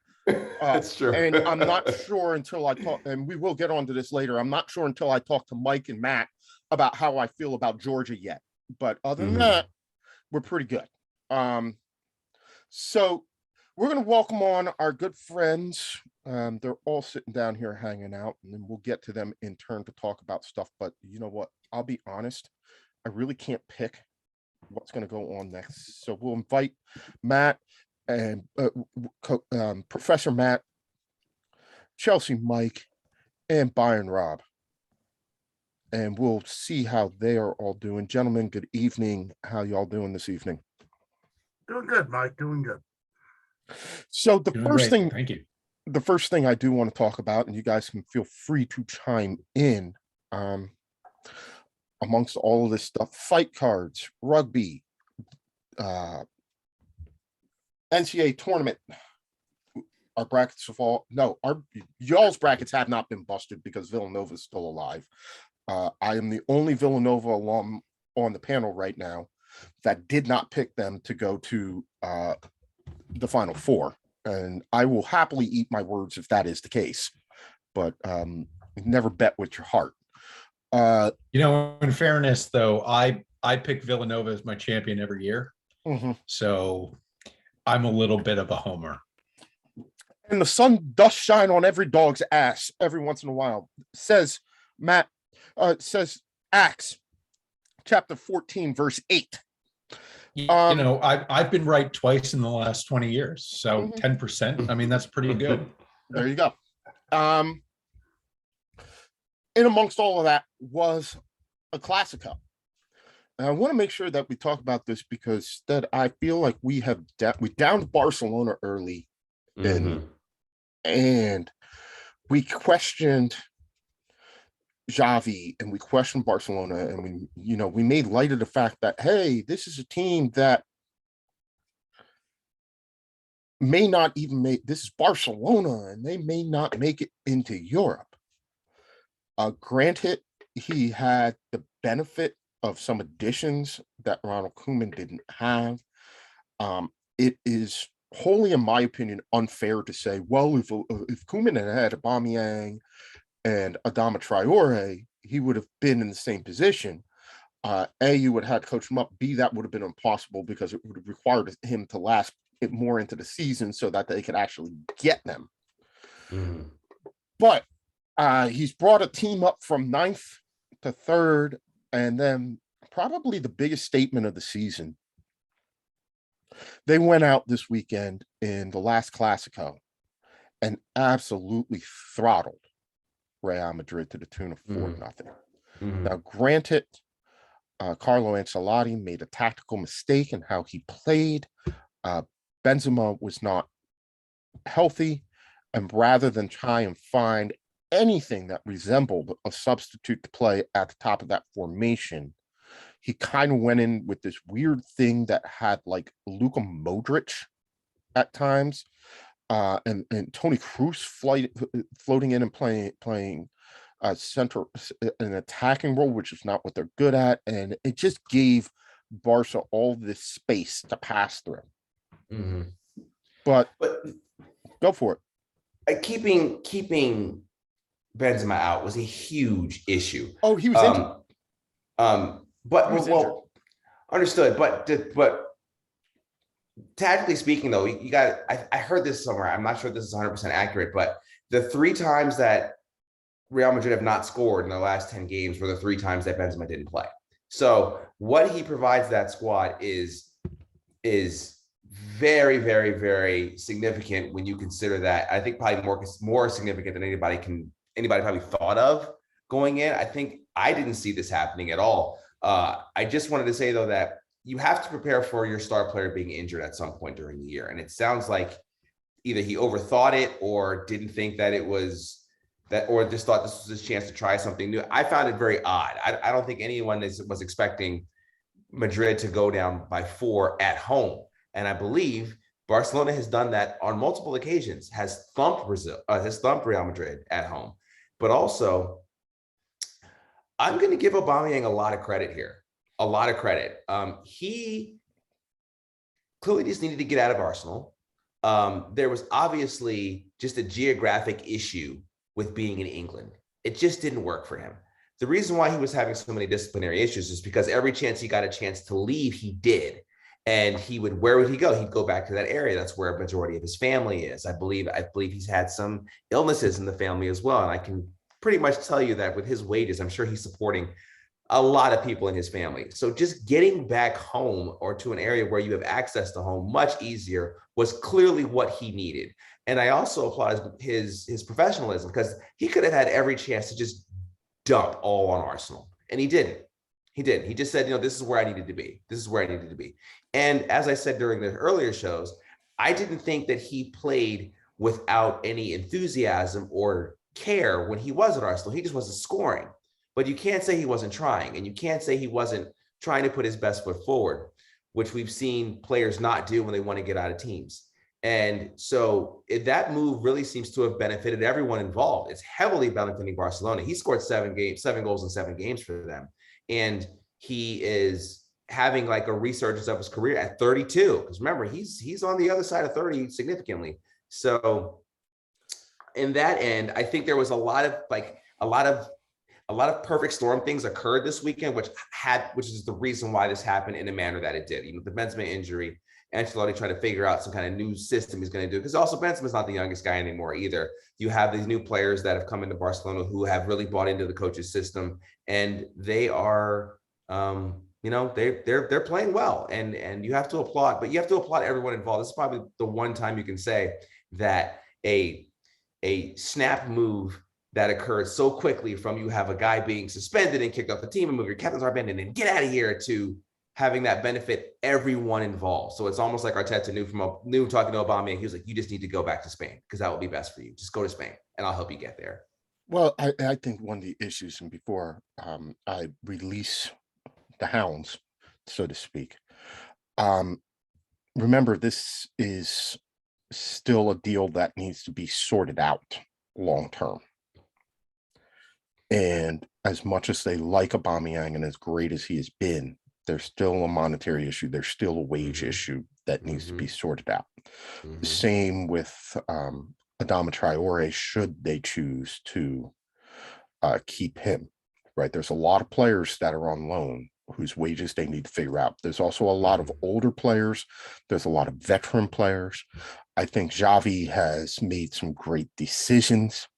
That's true. And I'm not sure until I talk, and we will get onto this later. I'm not sure until I talk to Mike and Matt about how I feel about Georgia yet. But other than that, we're pretty good. So we're going to welcome on our good friends. They're all sitting down here hanging out, and then we'll get to them in turn to talk about stuff. But you know what? I'll be honest. I really can't pick what's going to go on next. So we'll invite Matt and Professor Matt, Chelsea Mike, and Byron Rob. And we'll see how they are all doing. Gentlemen, good evening. How y'all doing this evening? Doing good, Mike. Doing good. So the Doing first great. thing, Thank you. the first thing I do want to talk about, and you guys can feel free to chime in, amongst all of this stuff, fight cards, rugby, NCAA tournament. Our brackets have all y'all's brackets have not been busted because Villanova is still alive. I am the only Villanova alum on the panel right now that did not pick them to go to the Final Four, and I will happily eat my words if that is the case. But never bet with your heart. In fairness, though, I pick Villanova as my champion every year, so I'm a little bit of a homer. And the sun does shine on every dog's ass every once in a while, says Matt. Says Acts, chapter 14, verse 8. I've been right twice in the last 20 years, so 10%. I mean, that's pretty good. There you go. In amongst all of that was a Classico. And I want to make sure that we talk about this because that I feel like we downed Barcelona early, and we questioned Xavi and we questioned Barcelona, and we made light of the fact that, hey, this is a team that may not even this is Barcelona and they may not make it into Europe. Granted, he had the benefit of some additions that Ronald Koeman didn't have. It is wholly, in my opinion, unfair to say, well, if Koeman had Aubameyang and Adama Traore, he would have been in the same position. A, you would have had to coach him up. B, that would have been impossible because it would have required him to last it more into the season so that they could actually get them. But he's brought a team up from 9th to 3rd, and then probably the biggest statement of the season. They went out this weekend in the last Classico and absolutely throttled Real Madrid to the tune of 4-0. Now, granted, Carlo Ancelotti made a tactical mistake in how he played. Benzema was not healthy, and rather than try and find anything that resembled a substitute to play at the top of that formation, he kind of went in with this weird thing that had like Luka Modric at times, and Toni Kroos floating in and playing center, an attacking role, which is not what they're good at, and it just gave Barca all this space to pass through. But go for it. Keeping Benzema out was a huge issue. Oh, he was injured. But well, understood. But tactically speaking, though, you got. I heard this somewhere. I'm not sure if this is 100% accurate, but the 3 times that Real Madrid have not scored in the last 10 games were the 3 times that Benzema didn't play. So what he provides that squad is very, very, very significant when you consider that. I think probably more significant than anybody probably thought of going in. I think I didn't see this happening at all. I just wanted to say, though, that you have to prepare for your star player being injured at some point during the year. And it sounds like either he overthought it or didn't think that it was that, or just thought this was his chance to try something new. I found it very odd. I don't think anyone was expecting Madrid to go down by 4 at home. And I believe Barcelona has done that on multiple occasions, has thumped Real Madrid at home. But also, I'm going to give Aubameyang a lot of credit here, a lot of credit. He clearly just needed to get out of Arsenal. There was obviously just a geographic issue with being in England. It just didn't work for him. The reason why he was having so many disciplinary issues is because every chance he got a chance to leave, he did. And where would he go? He'd go back to that area. That's where a majority of his family is. I believe he's had some illnesses in the family as well. And I can pretty much tell you that with his wages, I'm sure he's supporting a lot of people in his family. So just getting back home or to an area where you have access to home much easier was clearly what he needed. And I also applaud his professionalism, because he could have had every chance to just dump all on Arsenal. And he didn't. He didn't. He just said, this is where I needed to be. This is where I needed to be. And as I said during the earlier shows, I didn't think that he played without any enthusiasm or care when he was at Arsenal. He just wasn't scoring. But you can't say he wasn't trying, and you can't say he wasn't trying to put his best foot forward, which we've seen players not do when they want to get out of teams. And so that move really seems to have benefited everyone involved. It's heavily benefiting Barcelona. He scored 7 goals in 7 games for them. And he is having like a resurgence of his career at 32. Because remember, he's on the other side of 30 significantly. So in that end, I think there was a lot of perfect storm things occurred this weekend, which is the reason why this happened in the manner that it did. The Benzema injury, Ancelotti trying to figure out some kind of new system he's going to do, because also Benzema's not the youngest guy anymore either. You have these new players that have come into Barcelona who have really bought into the coach's system, and they are, they're playing well, and you have to applaud. But you have to applaud everyone involved. This is probably the one time you can say that a snap move that occurred so quickly from you have a guy being suspended and kicked off the team and move your captain's armband and then get out of here, to having that benefit everyone involved. So it's almost like Arteta knew talking to Aubameyang, he was like, you just need to go back to Spain, because that will be best for you. Just go to Spain and I'll help you get there. Well, I think one of the issues, and before I release the hounds, so to speak, remember, this is still a deal that needs to be sorted out long term. And as much as they like Aubameyang and as great as he has been, there's still a monetary issue. There's still a wage issue that needs to be sorted out. Same with Adama Traore, should they choose to keep him, right? There's a lot of players that are on loan whose wages they need to figure out. There's also a lot of older players. There's a lot of veteran players. I think Xavi has made some great decisions.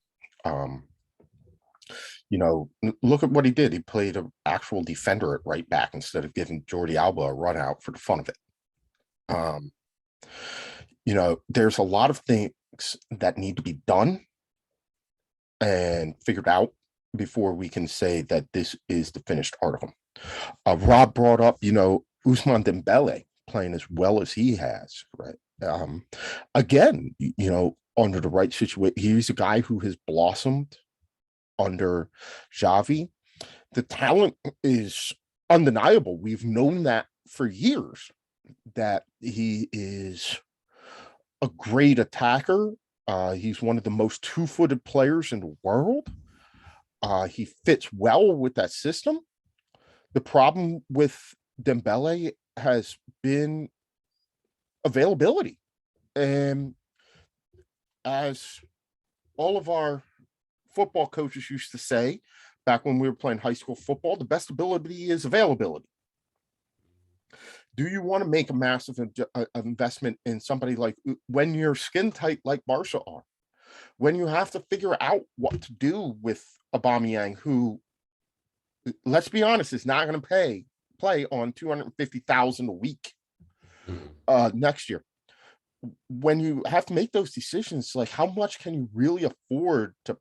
Look at what he did. He played an actual defender at right back instead of giving Jordi Alba a run out for the fun of it. There's a lot of things that need to be done and figured out before we can say that this is the finished article. Rob brought up, Ousmane Dembele playing as well as he has, right? Again, under the right situation, he's a guy who has blossomed under Xavi. The talent is undeniable. We've known that for years, that he is a great attacker. He's one of the most two-footed players in the world. He fits well with that system. The problem with Dembele has been availability. And as all of our football coaches used to say back when we were playing high school football, the best ability is availability. Do you want to make a massive investment in somebody like, when you're skin tight like Barca are, when you have to figure out what to do with Aubameyang, who, let's be honest, is not going to play on $250,000 a week next year? When you have to make those decisions, like, how much can you really afford to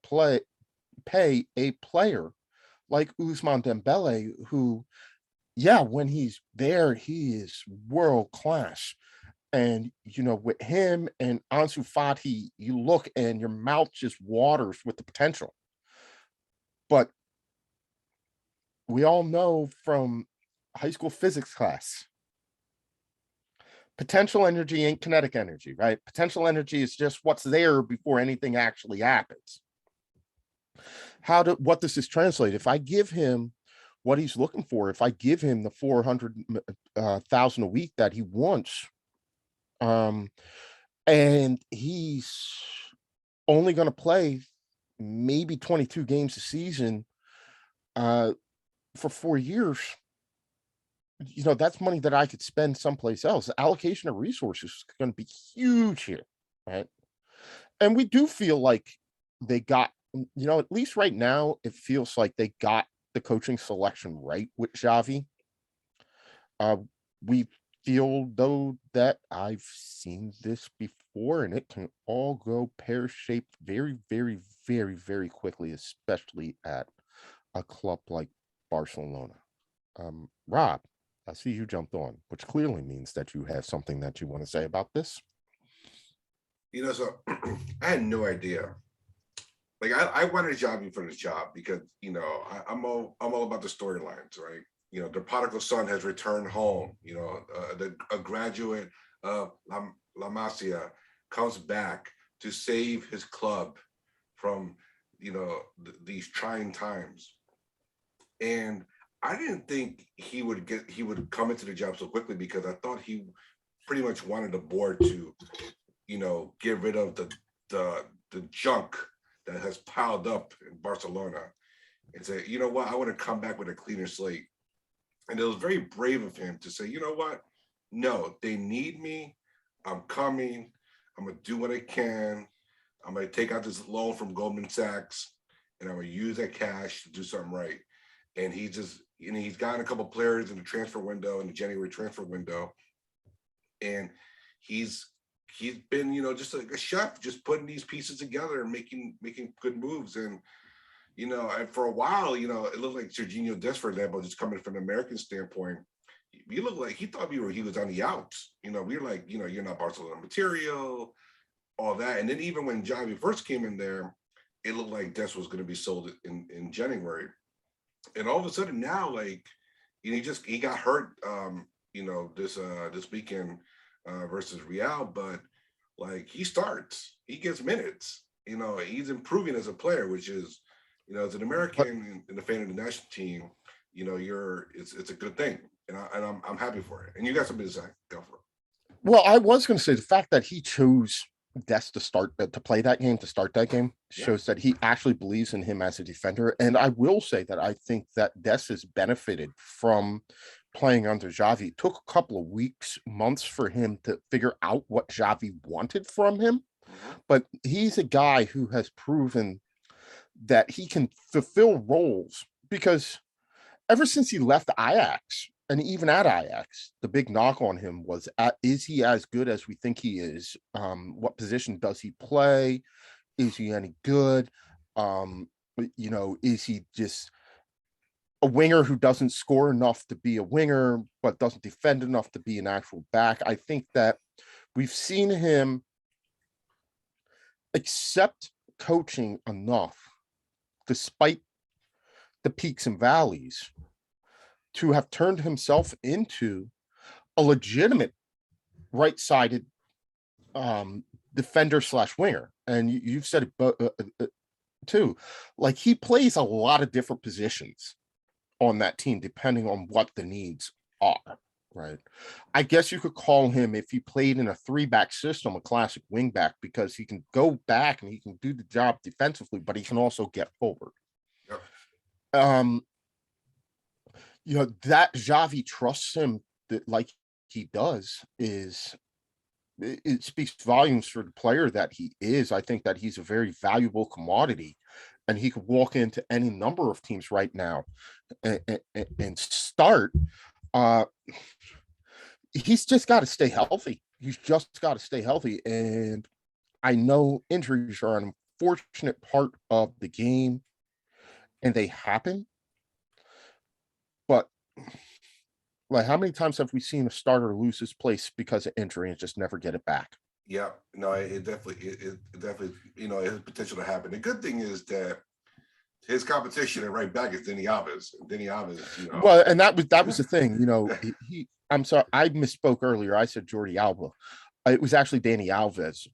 pay a player like Ousmane Dembele, who, when he's there, he is world class. And, with him and Ansu Fati, you look and your mouth just waters with the potential. But we all know from high school physics class Potential energy ain't kinetic energy, right? Potential energy is just what's there before anything actually happens. What does this translate? If I give him what he's looking for, if I give him the 400,000 a week that he wants, and he's only going to play maybe 22 games a season for 4 years, that's money that I could spend someplace else. The allocation of resources is going to be huge here, right? And we do feel like they got, at least right now, it feels like they got the coaching selection right with Xavi. We feel, though, that I've seen this before, and it can all go pear-shaped very, very, very, very quickly, especially at a club like Barcelona. Rob, I see you jumped on, which clearly means that you have something that you want to say about this. So I had no idea. Like I wanted Xavi for this job because I'm all about the storylines, right? The prodigal son has returned home. A graduate of La Masia comes back to save his club from these trying times, and I didn't think he would come into the job so quickly, because I thought he pretty much wanted the board to, get rid of the junk that has piled up in Barcelona and say, you know what, I want to come back with a cleaner slate. And it was very brave of him to say, you know what, no, they need me. I'm coming. I'm going to do what I can. I'm going to take out this loan from Goldman Sachs, and I'm going to use that cash to do something right. And he's gotten a couple of players in the transfer window, in the January transfer window. And he's been, just like a chef, just putting these pieces together and making good moves. And, and for a while, it looked like Serginho Dest, for example, just coming from an American standpoint, he looked like he thought he was on the outs. We were like, you're not Barcelona material, all that. And then even when Xavi first came in there, it looked like Dest was going to be sold in January. And all of a sudden now, like, he got hurt, this weekend versus Real, but like he gets minutes. He's improving as a player, which is, as an American and a fan of the national team, it's a good thing, and I'm happy for it. And you got something to say? Go for it. Well, I was going to say the fact that he chose Dest to start to play that game, to start that game, shows that he actually believes in him as a defender. And I will say that I think that Dest has benefited from playing under Xavi. It took a couple of weeks, months for him to figure out what Xavi wanted from him. But he's a guy who has proven that he can fulfill roles, because ever since he left Ajax, and even at Ajax, the big knock on him was, is he as good as we think he is? What position does he play? Is he any good? Is he just a winger who doesn't score enough to be a winger, but doesn't defend enough to be an actual back? I think that we've seen him accept coaching enough, despite the peaks and valleys, to have turned himself into a legitimate right-sided defender / winger. And you've said it too. Like, he plays a lot of different positions on that team, depending on what the needs are, right? I guess you could call him, if he played in a 3-back system, a classic wing back, because he can go back and he can do the job defensively, but he can also get forward. Yep. That Xavi trusts him like he does, it speaks volumes for the player that he is. I think that he's a very valuable commodity, and he could walk into any number of teams right now and start. He's just got to stay healthy. He's just got to stay healthy. And I know injuries are an unfortunate part of the game, and they happen. But like, how many times have we seen a starter lose his place because of injury and just never get it back? Yeah, no, it definitely, it definitely, it has potential to happen. The good thing is that his competition and right back is Deni Alves. And Deni Alves, you know. Well, and that was the thing, you know, I'm sorry, I misspoke earlier. I said Jordi Alba. It was actually Dani Alves.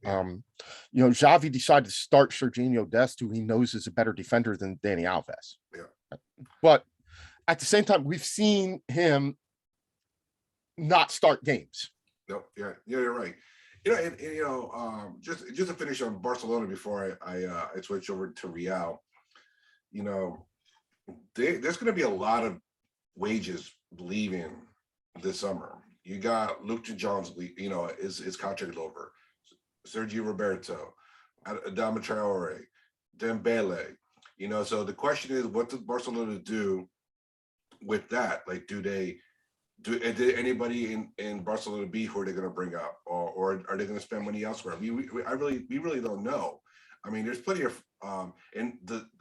You know, Xavi decided to start Serginho Dest, who he knows is a better defender than Dani Alves. Yeah. But at the same time, we've seen him not start games. No, yeah, you're right. You know, and you know, just to finish on Barcelona before I switch over to Real. You know, there's going to be a lot of wages leaving this summer. You got Luke de Jong's, you know, his contract over. Sergio Roberto, Adama Traore, Dembele. You know, so the question is, what does Barcelona do with that? Like, did anybody in Barcelona B who are they going to bring up, or are they going to spend money elsewhere? We really don't know. I mean, there's plenty of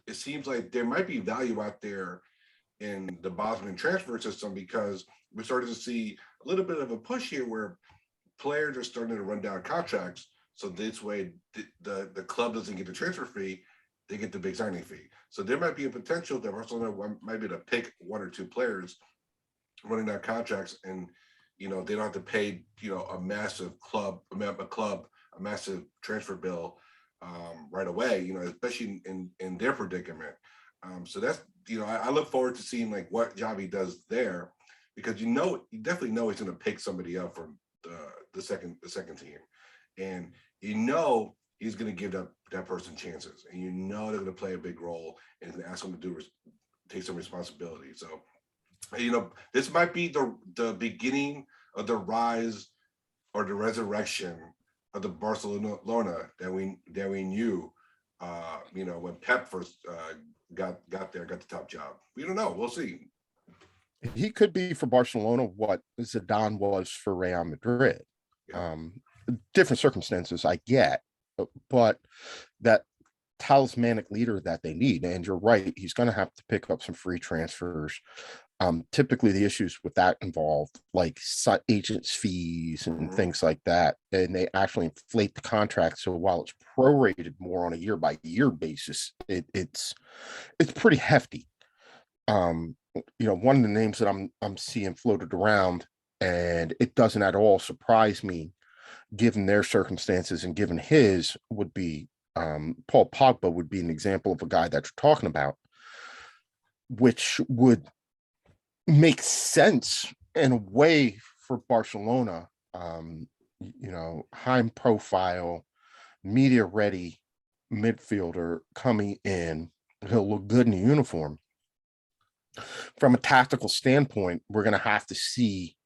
it seems like there might be value out there in the Bosman transfer system, because we're starting to see a little bit of a push here where players are starting to run down contracts. So this way, the club doesn't get the transfer fee, they get the big signing fee. So there might be a potential that Barcelona might be able to pick one or two players running down contracts, and you know they don't have to pay a massive a massive transfer bill right away. You know, especially in their predicament. So that's I look forward to seeing like what Xavi does there, because you definitely know he's going to pick somebody up from the second team, and he's going to give that person chances, and they're going to play a big role and going to ask them to take some responsibility. So this might be the beginning of the rise or the resurrection of the Barcelona that we knew when Pep first got there, got the top job. We don't know. We'll see. He could be for Barcelona what Zidane was for Real Madrid. Yeah. Different circumstances, I get, but that talismanic leader that they need. And you're right, he's going to have to pick up some free transfers. Typically the issues with that involve like agents fees and things like that, and they actually inflate the contract. So while it's prorated more on a year by year basis, it's pretty hefty. One of the names that I'm seeing floated around, and it doesn't at all surprise me given their circumstances and given his, would be Paul Pogba would be an example of a guy that you're talking about, which would make sense in a way for Barcelona. High profile, media ready midfielder coming in. He'll look good in the uniform. From a tactical standpoint, we're going to have to see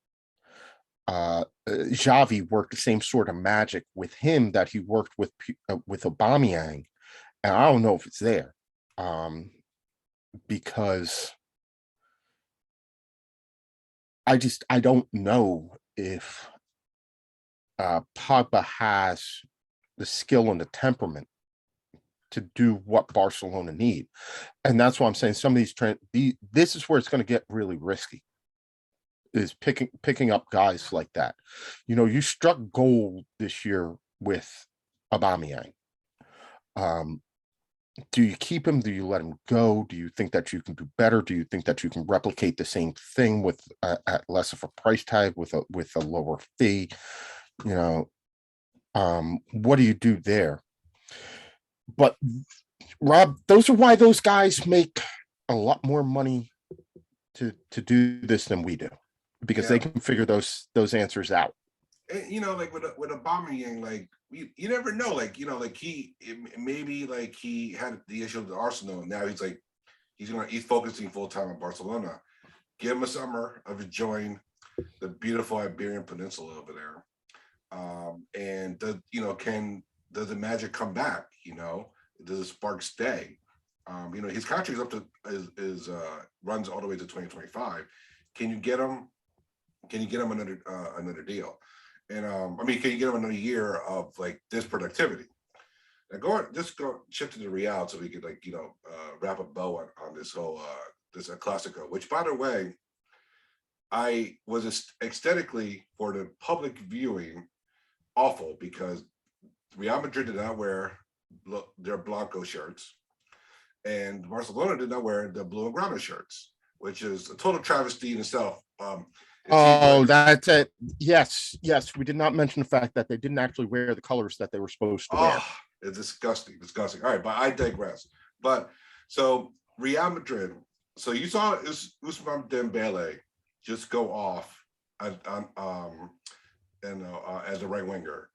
Xavi work the same sort of magic with him that he worked with Aubameyang, and I don't know if it's there, because I don't know if Pogba has the skill and the temperament to do what Barcelona need. And that's why I'm saying some of this is where it's going to get really risky, is picking up guys like that. You struck gold this year with Aubameyang. Do you keep him? Do you let him go? Do you think that you can do better? Do you think that you can replicate the same thing with at less of a price tag, with a lower fee? What do you do there? But Rob, those are why those guys make a lot more money to do this than we do, because they can figure those answers out. And, like with Aubameyang, like you never know, like he had the issue with Arsenal. Now he's focusing full time on Barcelona. Give him a summer of enjoying the beautiful Iberian Peninsula over there, and does the magic come back? Does the spark stay? His contract is up to runs all the way to 2025. Can you get him? Can you get him another deal? And can you get him another year of like this productivity? Now go shift to the Real so we could wrap a bow on this whole this Clasico, which by the way, I was aesthetically for the public viewing awful, because Real Madrid did not wear their Blanco shirts. and Barcelona did not wear the blue and grana shirts, which is a total travesty in itself. Oh, that's it. Yes, yes. We did not mention the fact that they didn't actually wear the colors that they were supposed to wear. It's disgusting, disgusting. All right, but I digress. But so Real Madrid. So you saw Ousmane Dembele just go off as a right winger.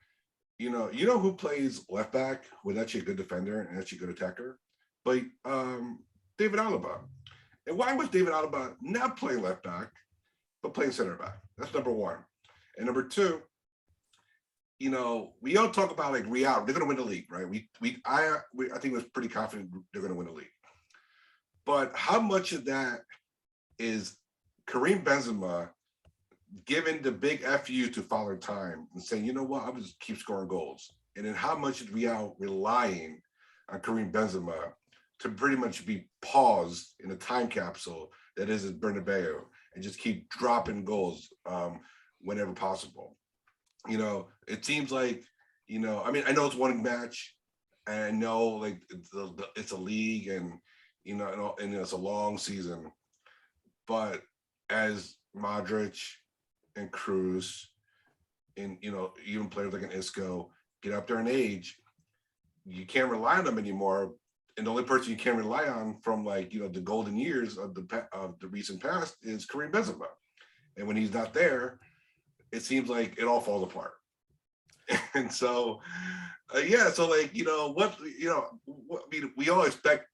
You know who plays left back with actually a good defender and actually a good attacker, but David Alaba. And why was David Alaba not playing left back, but playing center back? That's number one. And number two, we all talk about like Real, they're going to win the league, right? I think was pretty confident they're going to win the league. But how much of that is Karim Benzema giving the big FU to Father Time and saying, you know what, I'm just keep scoring goals? And then how much is Real relying on Karim Benzema to pretty much be paused in a time capsule that is at Bernabeu and just keep dropping goals whenever possible? It seems like, I mean, I know it's one match, and I know like it's a league, and and it's a long season, but as Modric and Cruz and even players like an Isco get up there in age, you can't rely on them anymore. And the only person you can rely on from the golden years of the recent past is Karim Benzema. And when he's not there, it seems like it all falls apart. And so, we all expect.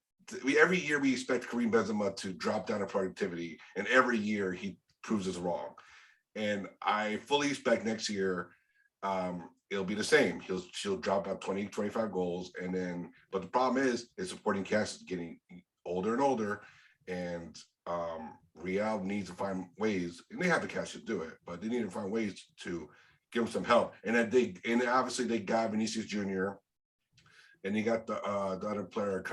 Every year we expect Karim Benzema to drop down in productivity, and every year he proves us wrong. And I fully expect next year it'll be the same. She'll drop out 20, 25 goals, but the problem is his supporting cast is getting older and older, and Real needs to find ways, and they have the cash to do it, but they need to find ways to give him some help. And obviously they got Vinicius Jr. and you got the other player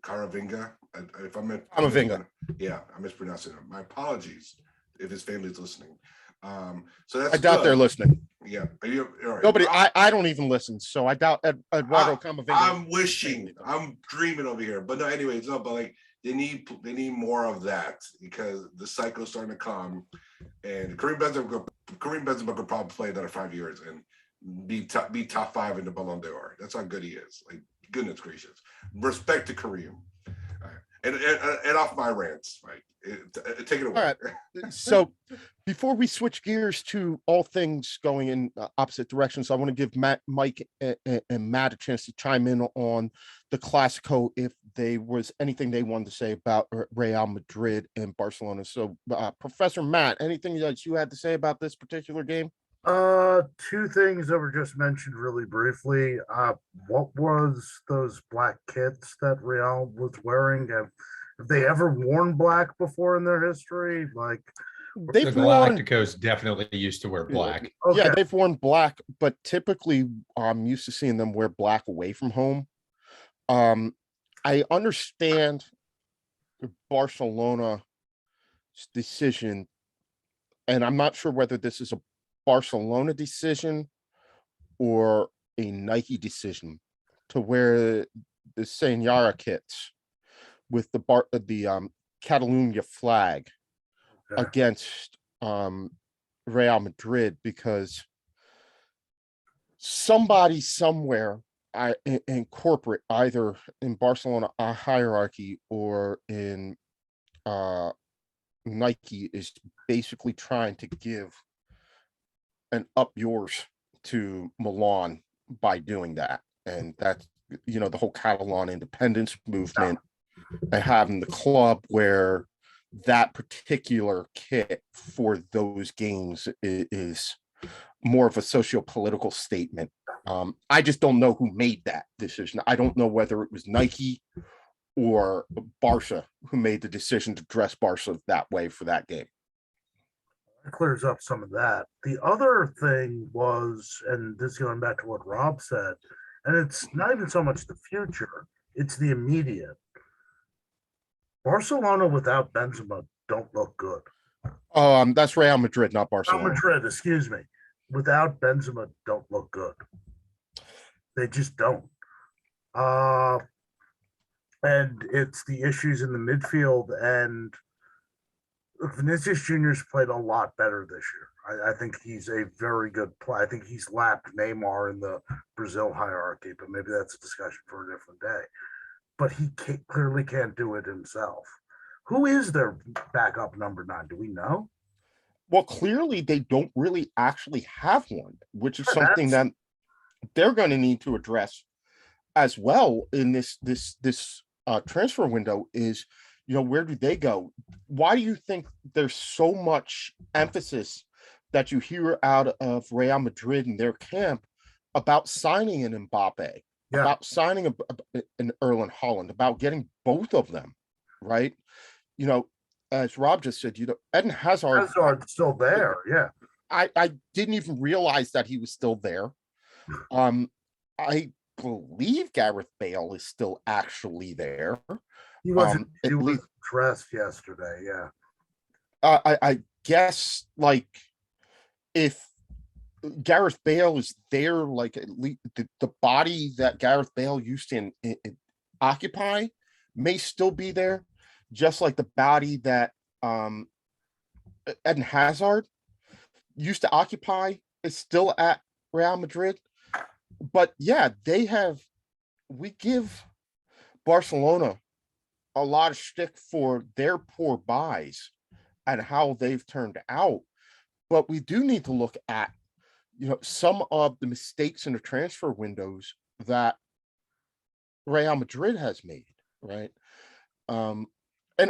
Camavinga. Camavinga. Yeah, I'm mispronouncing it. My apologies if his family's listening. So that's I doubt they're listening. Yeah. Are you all right? Nobody, I don't even listen, so I doubt Eduardo Camavinga. I'm wishing, I'm dreaming over here. But no, anyways, but like they need more of that, because the cycle's starting to come, and Karim Benzema could probably play another 5 years and be top 5 in the Ballon d'Or. That's how good he is. Like, goodness gracious. Respect to Karim. And off my rants, right? Take it away. All right. So before we switch gears to all things going in opposite directions, I want to give Mike and Matt a chance to chime in on the Clasico if there was anything they wanted to say about Real Madrid and Barcelona. So Professor Matt, anything that you had to say about this particular game? Two things that were just mentioned really briefly. What was those black kits that Real was wearing? Have they ever worn black before in their history? Like, the Galacticos definitely used to wear black. okay. Yeah, they've worn black, but typically I'm used to seeing them wear black away from home. I understand Barcelona's decision, and I'm not sure whether this is a Barcelona decision or a Nike decision to wear the Senyara kits with the Catalunya flag against Real Madrid, because somebody somewhere in corporate, either in Barcelona hierarchy or in Nike, is basically trying to give an up yours to Milan by doing that. And that's, the whole Catalan independence movement, and having the club where that particular kit for those games is more of a socio-political statement. I just don't know who made that decision. I don't know whether it was Nike or Barca who made the decision to dress Barca that way for that game. It clears up some of that. The other thing was, and this is going back to what Rob said, and it's not even so much the future, it's the immediate. Barcelona without Benzema don't look good. That's Real Madrid, not Barcelona. Real Madrid, excuse me. Without Benzema don't look good. They just don't. And it's the issues in the midfield. And Vinicius Jr.'s played a lot better this year. I think he's a very good player. I think he's lapped Neymar in the Brazil hierarchy, but maybe that's a discussion for a different day. But he clearly can't do it himself. Who is their backup number 9? Do we know? Well, clearly they don't really actually have one, which is something that they're going to need to address as well in this transfer window. Is, where do they go? Why do you think there's so much emphasis that you hear out of Real Madrid and their camp about signing an Mbappe, about signing an Erling Haaland, about getting both of them, right? As Rob just said, Eden Hazard's still there. Yeah. I didn't even realize that he was still there. I believe Gareth Bale is still actually there. He wasn't dressed yesterday. Yeah. I guess, like, if Gareth Bale is there, like, at least the body that Gareth Bale used to occupy may still be there, just like the body that Eden Hazard used to occupy is still at Real Madrid. But yeah, we give Barcelona a lot of shtick for their poor buys and how they've turned out. But we do need to look at, some of the mistakes in the transfer windows that Real Madrid has made, right? And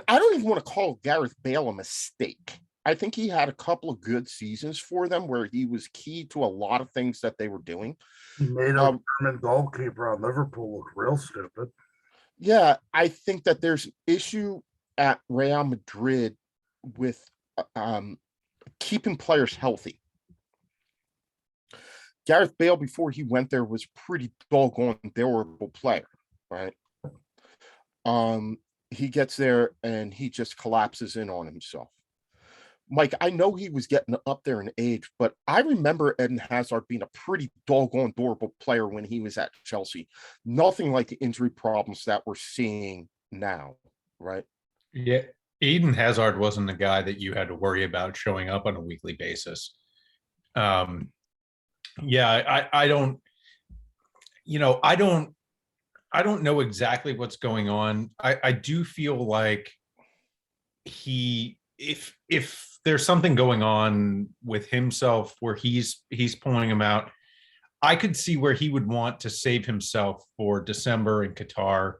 I don't even want to call Gareth Bale a mistake. I think he had a couple of good seasons for them where he was key to a lot of things that they were doing. He made a German goalkeeper on Liverpool look real stupid. Yeah, I think that there's an issue at Real Madrid with keeping players healthy. Gareth Bale, before he went there, was pretty doggone durable player, right? He gets there and he just collapses in on himself. Mike, I know he was getting up there in age, but I remember Eden Hazard being a pretty doggone durable player when he was at Chelsea. Nothing like the injury problems that we're seeing now, right? Yeah, Eden Hazard wasn't the guy that you had to worry about showing up on a weekly basis. Yeah, I don't, I don't know exactly what's going on. I do feel like if there's something going on with himself where he's pulling him out, I could see where he would want to save himself for December in Qatar.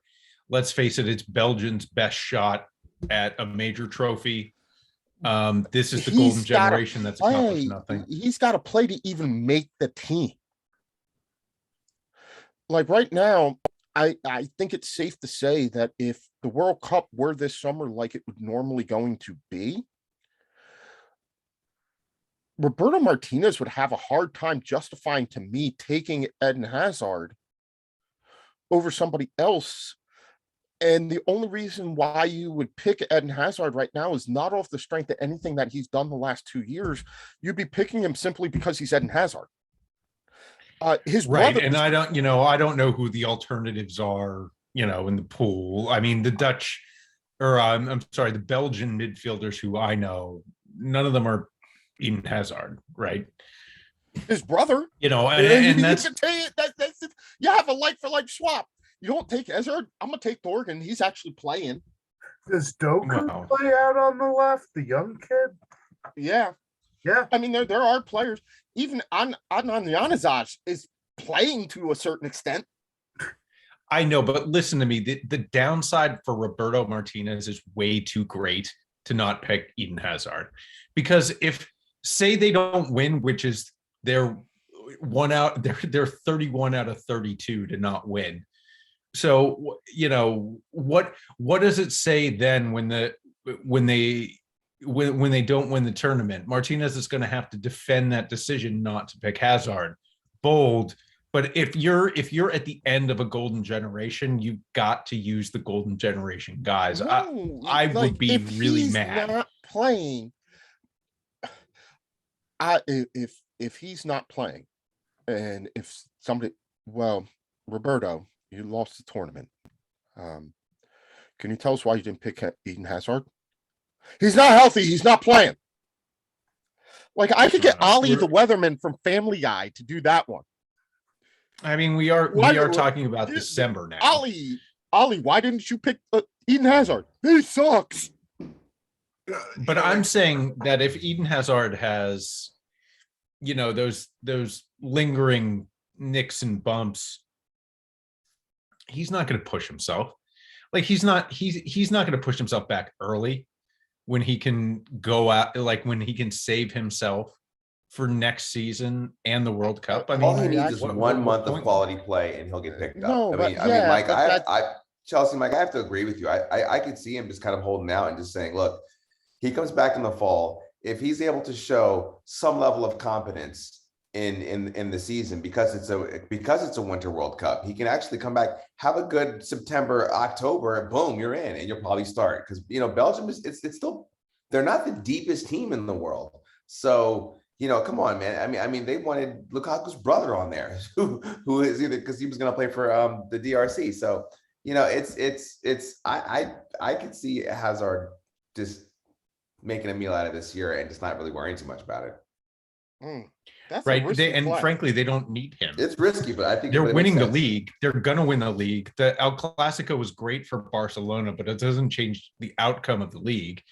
Let's face it, it's Belgium's best shot at a major trophy. This is the golden generation that's accomplished nothing. He's got to play to even make the team. Like right now, I think it's safe to say that if the World Cup were this summer like it would normally going to be, Roberto Martinez would have a hard time justifying to me taking Eden Hazard over somebody else. And the only reason why you would pick Eden Hazard right now is not off the strength of anything that he's done the last 2 years. You'd be picking him simply because he's Eden Hazard. His brother, and I don't know who the alternatives are, in the pool. I mean, the Dutch, or I'm sorry, the Belgian midfielders who I know, none of them are Eden Hazard, right? His brother, and that's you have a like for like swap. You don't take Hazard. I'm gonna take Thorgan. He's actually playing. Does Doku play out on the left? The young kid? Yeah. I mean, there are players. Even Adnan Januzaj is playing to a certain extent. I know, but listen to me. The downside for Roberto Martinez is way too great to not pick Eden Hazard, because if say they don't win, which is they're 31 out of 32 to not win. So what does it say then when they don't win the tournament? Martinez is going to have to defend that decision not to pick Hazard. Bold. But if you're at the end of a golden generation, you've got to use the golden generation guys. No, I would be really mad. Not playing. If he's not playing, and if somebody, Roberto, you lost the tournament. Can you tell us why you didn't pick Eden Hazard? He's not healthy. He's not playing. Like I could get Ollie the Weatherman from Family Guy to do that one. I mean, we are talking about December now. Ollie, why didn't you pick Eden Hazard? He sucks. But I'm saying that if Eden Hazard has, those lingering nicks and bumps, he's not going to push himself. Like he's not going to push himself back early when he can go out, like when he can save himself for next season and the World Cup. I mean, all he needs is 1 month of quality play and he'll get picked up. I mean, Mike, Chelsea, Mike, I have to agree with you. I could see him just kind of holding out and just saying, look, he comes back in the fall. If he's able to show some level of competence in the season, because it's a Winter World Cup, he can actually come back, have a good September, October, and boom, you're in, and you'll probably start. Because Belgium it's still, they're not the deepest team in the world. So come on, man. I mean, they wanted Lukaku's brother on there, who is either because he was going to play for the DRC. So I could see Hazard just making a meal out of this year and just not really worrying too much about it. That's right. Frankly, they don't need him. It's risky, but I think they're winning the league. They're going to win the league. The El Clasico was great for Barcelona, but it doesn't change the outcome of the league.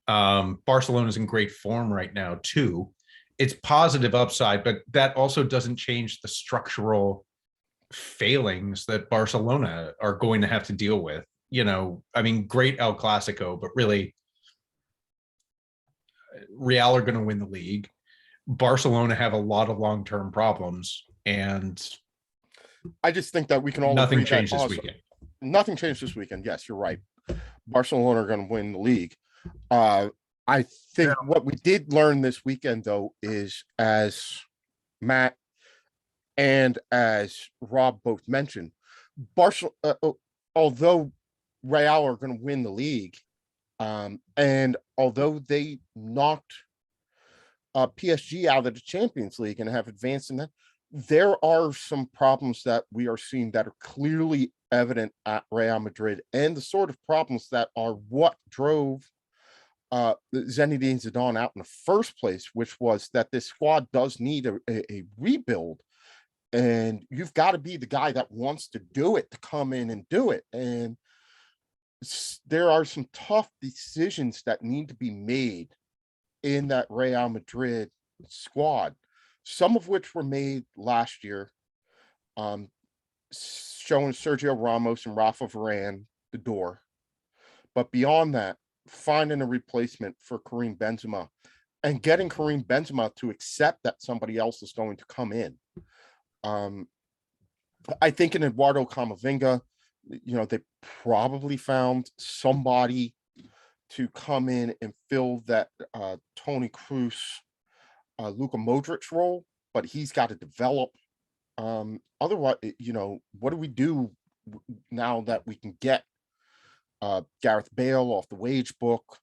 Barcelona's in great form right now too. It's positive upside, but that also doesn't change the structural failings that Barcelona are going to have to deal with. I mean, great El Clasico, but really Real are going to win the league. Barcelona have a lot of long-term problems, and I just think that we can all nothing changed this weekend. Nothing changed this weekend. Yes, you're right. Barcelona are going to win the league. I think what we did learn this weekend, though, is as Matt and as Rob both mentioned, Barcelona, although Real are going to win the league, and although they knocked PSG out of the Champions League and have advanced in that, there are some problems that we are seeing that are clearly evident at Real Madrid, and the sort of problems that are what drove Zinedine Zidane out in the first place, which was that this squad does need a rebuild, and you've got to be the guy that wants to do it, to come in and do it. And there are some tough decisions that need to be made in that Real Madrid squad, some of which were made last year, showing Sergio Ramos and Rafa Varane the door. But beyond that, finding a replacement for Karim Benzema and getting Karim Benzema to accept that somebody else is going to come in. I think in Eduardo Camavinga, they probably found somebody to come in and fill that Toni Kroos, Luka Modric role, but he's got to develop. Otherwise, what do we do now that we can get Gareth Bale off the wage book?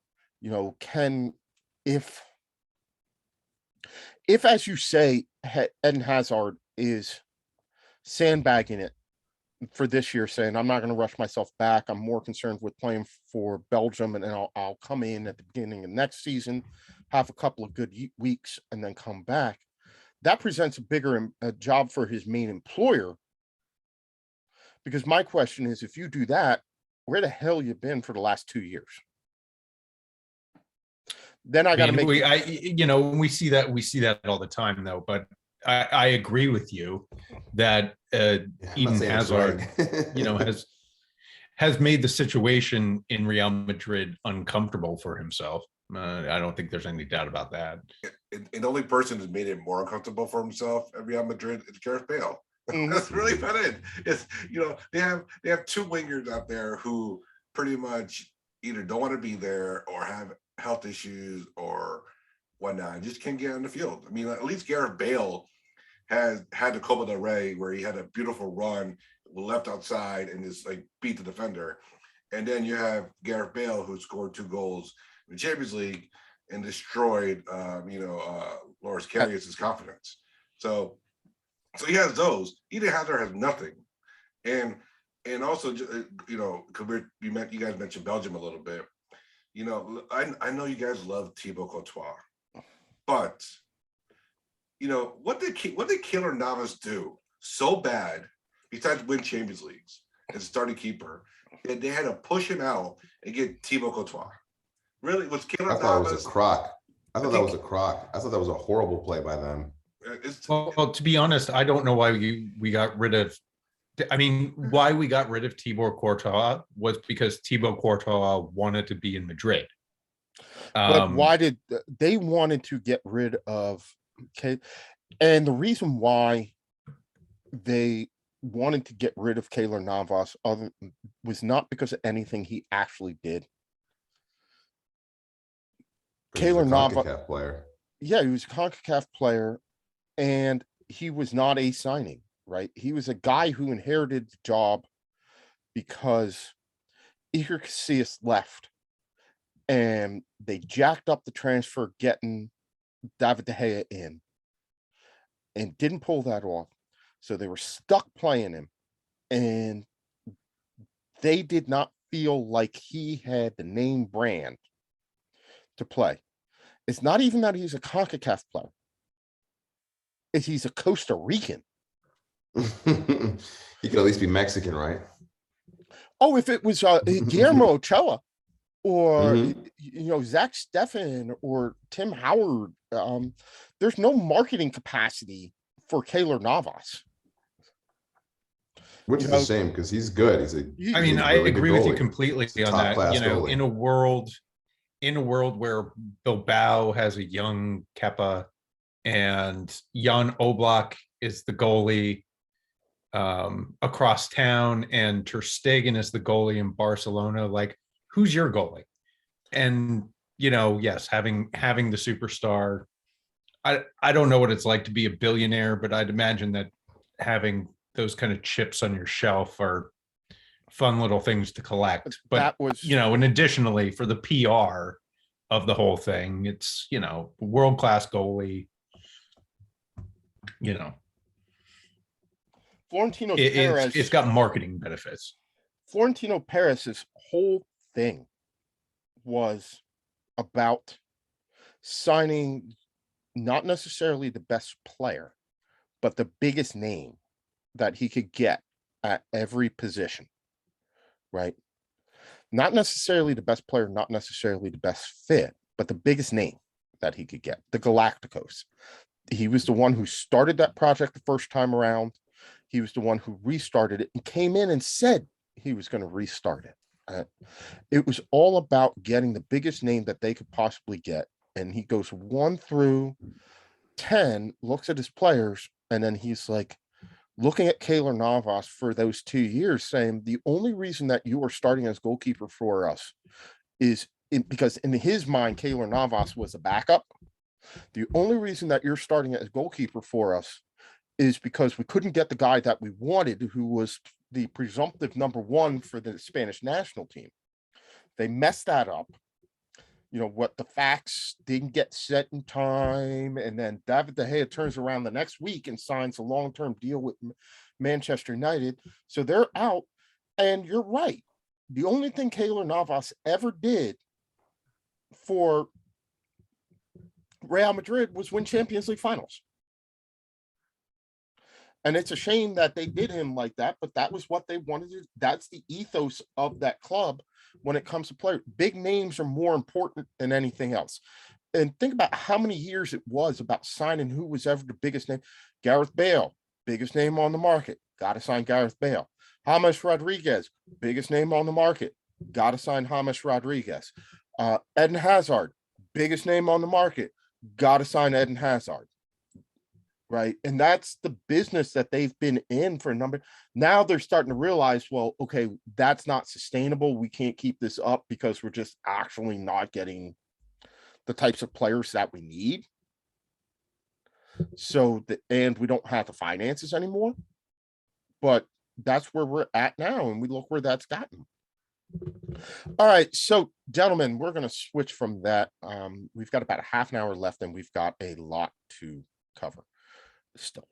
If as you say, Eden Hazard is sandbagging it for this year, saying I'm not going to rush myself back, I'm more concerned with playing for Belgium, and then I'll come in at the beginning of next season, have a couple of good weeks, and then come back. That presents a bigger job for his main employer, because my question is, if you do that, where the hell you been for the last 2 years? Then I got to make. We see that all the time, though. But I agree with you that Eden Hazard, has made the situation in Real Madrid uncomfortable for himself. I don't think there's any doubt about that. And the only person who's made it more uncomfortable for himself at Real Madrid is Gareth Bale. That's really about it. It's they have two wingers out there who pretty much either don't want to be there or have health issues or whatnot, and just can't get on the field. I mean, at least Gareth Bale has had the Copa del Rey where he had a beautiful run, left outside and just beat the defender. And then you have Gareth Bale, who scored 2 goals in the Champions League and destroyed Loris Karius's confidence. So he has those. Eden Hazard has nothing. And and also, because you guys mentioned Belgium a little bit. I know you guys love Thibaut Courtois, but what did Keylor Navas do so bad besides win Champions Leagues as starting keeper that they had to push him out and get Thibaut Courtois? Really, was Keylor Navas? I thought it was a crock. I thought that was a crock. I thought that was a horrible play by them. Well, to be honest, I don't know why we got rid of. I mean, why we got rid of Thibaut Courtois was because Thibaut Courtois wanted to be in Madrid. But why did they wanted to get rid of? Okay, and the reason why they wanted to get rid of Keylor Navas was not because of anything he actually did. Keylor Navas, player. Yeah, he was a CONCACAF player, and he was not a signing, right? He was a guy who inherited the job because Iker Casillas left, and they jacked up the transfer getting David De Gea in, and didn't pull that off. So they were stuck playing him, and they did not feel like he had the name brand to play. It's not even that he's a CONCACAF player. It's he's a Costa Rican. He could at least be Mexican, right? Oh, if it was Guillermo Ochoa or Zach Steffen or Tim Howard, there's no marketing capacity for Keylor Navas. Which is a shame because he's good. I agree with you completely on that. Goalie. In a world where Bilbao has a young Kepa and Jan Oblak is the goalie across town, and Ter Stegen is the goalie in Barcelona, like, who's your goalie? And yes, having the superstar, I don't know what it's like to be a billionaire, but I'd imagine that having those kind of chips on your shelf are fun little things to collect. But that was, and additionally for the PR of the whole thing, it's world-class goalie. Florentino Perez. It's got marketing benefits. Florentino Perez's whole thing was about signing not necessarily the best player, but the biggest name that he could get at every position, right? Not necessarily the best player, not necessarily the best fit, but the biggest name that he could get, the Galacticos. He was the one who started that project the first time around. He was the one who restarted it and came in and said he was going to restart it. It was all about getting the biggest name that they could possibly get. And he goes 1 through 10, looks at his players, and then he's like, looking at Keylor Navas for those 2 years, saying the only reason that you are starting as goalkeeper for us is because in his mind, Keylor Navas was a backup. The only reason that you're starting as goalkeeper for us is because we couldn't get the guy that we wanted, who was the presumptive number 1 for the Spanish national team. They messed that up. What the facts didn't get set in time, and then David De Gea turns around the next week and signs a long-term deal with Manchester United, so they're out. And you're right, the only thing Keylor Navas ever did for Real Madrid was win Champions League finals. And it's a shame that they did him like that, but that was what they wanted to. That's the ethos of that club when it comes to players. Big names are more important than anything else. And think about how many years it was about signing who was ever the biggest name. Gareth Bale, biggest name on the market. Got to sign Gareth Bale. James Rodriguez, biggest name on the market. Got to sign James Rodriguez. Eden Hazard, biggest name on the market. Got to sign Eden Hazard. Right. And that's the business that they've been in for a number. Now they're starting to realize, well, okay, that's not sustainable. We can't keep this up because we're just actually not getting the types of players that we need. And we don't have the finances anymore. But that's where we're at now. And we look where that's gotten. All right. So, gentlemen, we're going to switch from that. We've got about a half an hour left, and we've got a lot to cover. Still,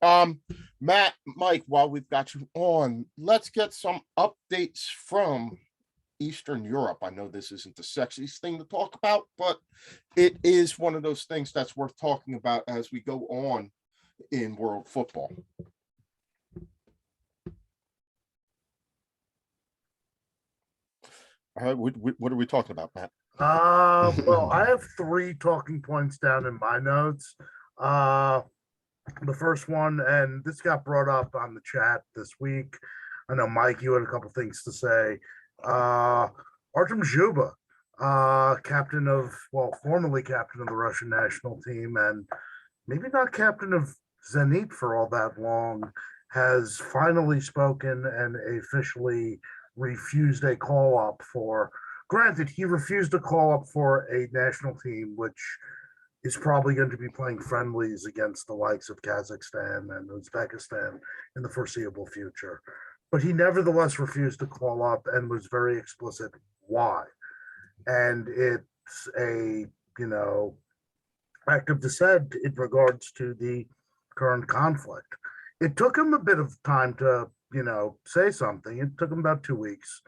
Matt, Mike, while we've got you on, let's get some updates from Eastern Europe. I know this isn't the sexiest thing to talk about, but it is one of those things that's worth talking about as we go on in world football. All right, what are we talking about, Matt? Well, I have 3 talking points down in my notes. The first one, and this got brought up on the chat this week. I know, Mike, you had a couple things to say. Artem Zhuba, formerly captain of the Russian national team, and maybe not captain of Zenit for all that long, has finally spoken and officially refused a call up for. Granted, he refused a call up for a national team, which is probably going to be playing friendlies against the likes of Kazakhstan and Uzbekistan in the foreseeable future. But he nevertheless refused to call up and was very explicit why. And it's a, act of dissent in regards to the current conflict. It took him a bit of time to, say something. It took him about 2 weeks.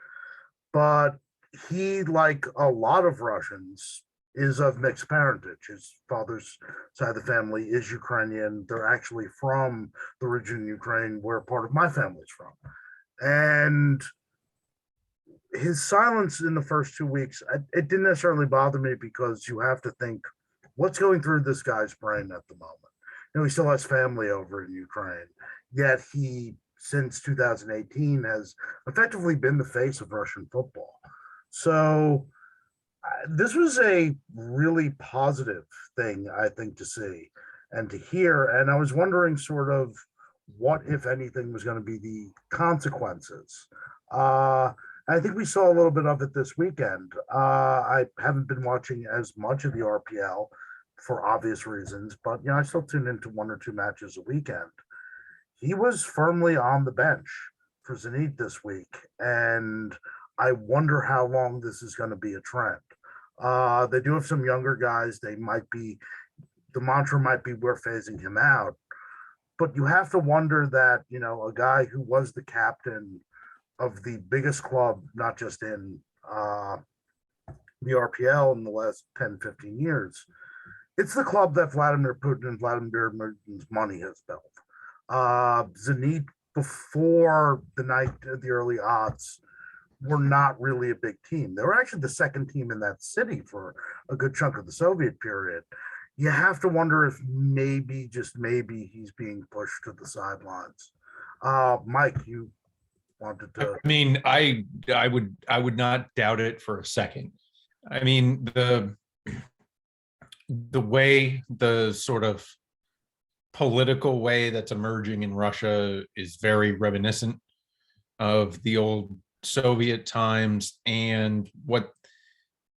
But he, like a lot of Russians, is of mixed parentage. His father's side of the family is Ukrainian. They're actually from the region of Ukraine where part of my family's from. And his silence in the first 2 weeks, it didn't necessarily bother me because you have to think, what's going through this guy's brain at the moment? He still has family over in Ukraine, yet he, since 2018, has effectively been the face of Russian football. So this was a really positive thing, I think, to see and to hear. And I was wondering sort of what, if anything, was going to be the consequences. I think we saw a little bit of it this weekend. I haven't been watching as much of the RPL for obvious reasons, but I still tune into 1 or 2 matches a weekend. He was firmly on the bench for Zenit this week, and I wonder how long this is going to be a trend. They do have some younger guys. The mantra might be, we're phasing him out. But you have to wonder that, a guy who was the captain of the biggest club, not just in the RPL in the last 10, 15 years, it's the club that Vladimir Putin and Vladimir Putin's money has built. Zenit, before the early aughts, were not really a big team. They were actually the second team in that city for a good chunk of the Soviet period. You have to wonder if maybe, just maybe, he's being pushed to the sidelines. Mike, you wanted to. I mean, I would not doubt it for a second. I mean, the way, the sort of political way that's emerging in Russia is very reminiscent of the old Soviet times, and what,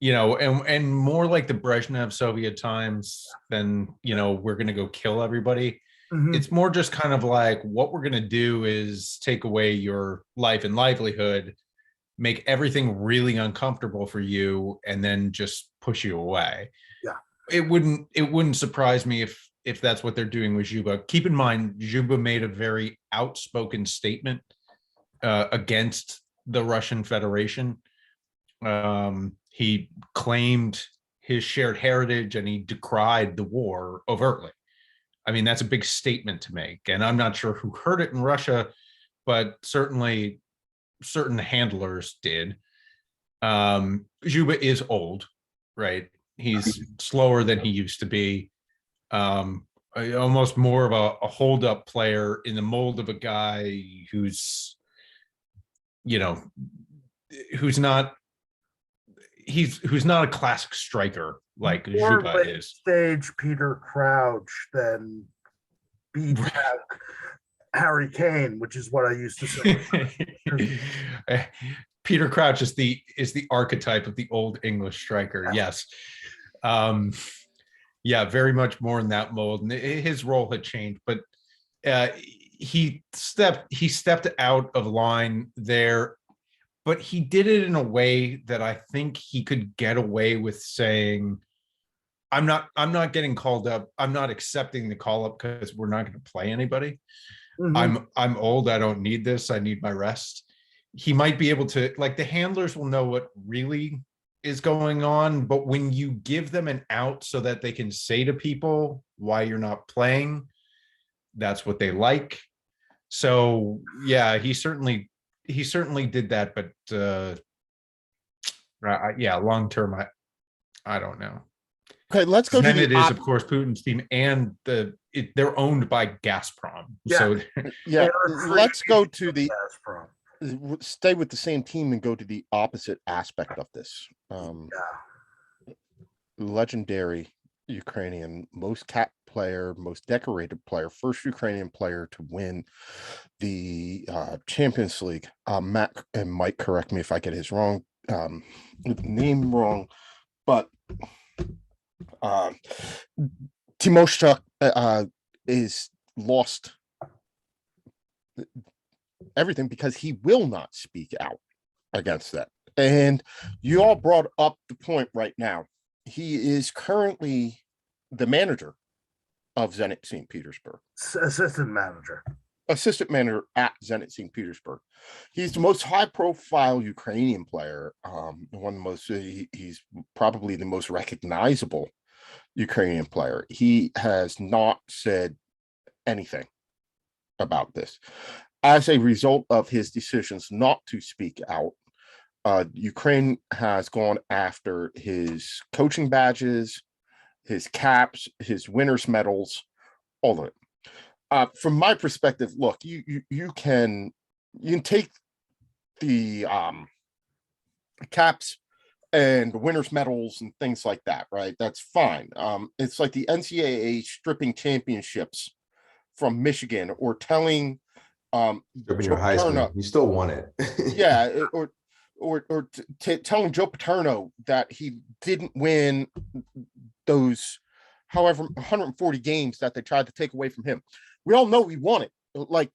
and more like the Brezhnev Soviet times than, we're going to go kill everybody. Mm-hmm. It's more just kind of like, what we're going to do is take away your life and livelihood, make everything really uncomfortable for you, and then just push you away. Yeah. It wouldn't surprise me if that's what they're doing with Zhuba. Keep in mind, Zhuba made a very outspoken statement against the Russian Federation. He claimed his shared heritage and he decried the war overtly. I mean, that's a big statement to make. And I'm not sure who heard it in Russia, but certainly certain handlers did. Zhuba is old, right? He's slower than he used to be. Almost more of a hold-up player in the mold of a guy who's not a classic striker like Zhuba is. Stage Peter Crouch than beat back Harry Kane, which is what I used to say. Peter Crouch is the archetype of the old English striker. Yes. Yeah, very much more in that mold. And his role had changed, but he stepped out of line there, but he did it in a way that I think he could get away with saying, I'm not getting called up. I'm not accepting the call up because we're not going to play anybody. Mhm. I'm old. I don't need this. I need my rest. He might be able to, like, the handlers will know what really is going on, but when you give them an out so that they can say to people why you're not playing, that's what they like. So yeah, he certainly did that, but yeah, long term, I don't know. Okay, let's go to Then the it is, of course, Putin's team, and they're owned by Gazprom. Yeah. So yeah. They're Let's go to the Gazprom. stay with the same team and go to the opposite aspect of this. Yeah. Legendary Ukrainian, most capped player, most decorated player, first Ukrainian player to win the Champions League. Matt and Mike, correct me if I get his name wrong, but Timoshchuk is lost everything because he will not speak out against that. And you all brought up the point right now. He is currently the manager of Zenit St. Petersburg. Assistant manager. Assistant manager at Zenit St. Petersburg. He's the most high-profile Ukrainian player. One of the most. He's probably the most recognizable Ukrainian player. He has not said anything about this. As a result of his decisions not to speak out, Ukraine has gone after his coaching badges, his caps, his winners' medals, all of it. From my perspective, look, you can take the caps and winners' medals and things like that, right? That's fine. It's like the NCAA stripping championships from Michigan, or telling Stripping your Heisman, you still won it. yeah, or telling Joe Paterno that he didn't win those however 140 games that they tried to take away from him. We all know he won it. Like,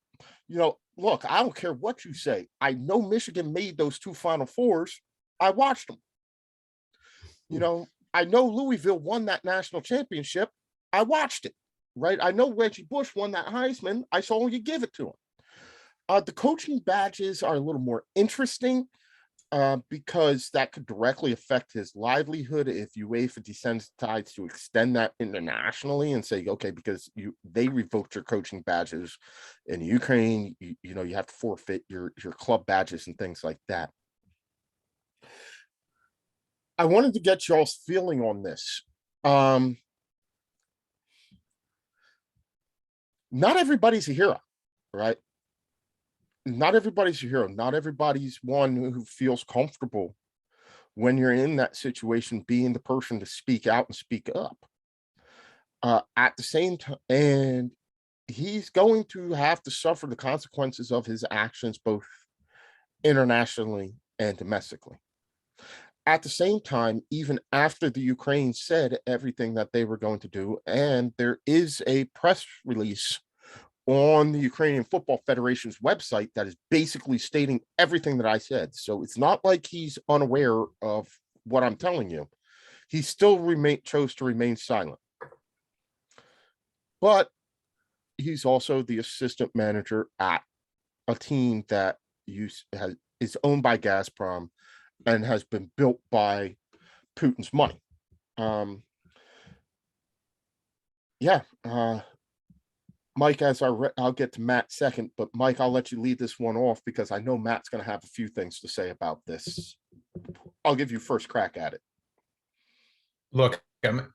look, I don't care what you say. I know Michigan made those 2 Final Fours. I watched them. I know Louisville won that national championship. I watched it, right? I know Reggie Bush won that Heisman. I saw you give it to him. The coaching badges are a little more interesting because that could directly affect his livelihood if UEFA decides to extend that internationally and say, okay, because they revoked your coaching badges in Ukraine, you have to forfeit your club badges and things like that. I wanted to get y'all's feeling on this. Not everybody's a hero, right? Not everybody's a hero. Not everybody's one who feels comfortable when you're in that situation, being the person to speak out and speak up. At the same time, and he's going to have to suffer the consequences of his actions, both internationally and domestically. At the same time, even after the Ukraine said everything that they were going to do, and there is a press release on the Ukrainian Football Federation's website that is basically stating everything that I said. So it's not like he's unaware of what I'm telling you. He still chose to remain silent. But he's also the assistant manager at a team that is owned by Gazprom and has been built by Putin's money. Mike, I'll get to Matt second, but Mike, I'll let you lead this one off because I know Matt's going to have a few things to say about this. I'll give you first crack at it. Look, I'm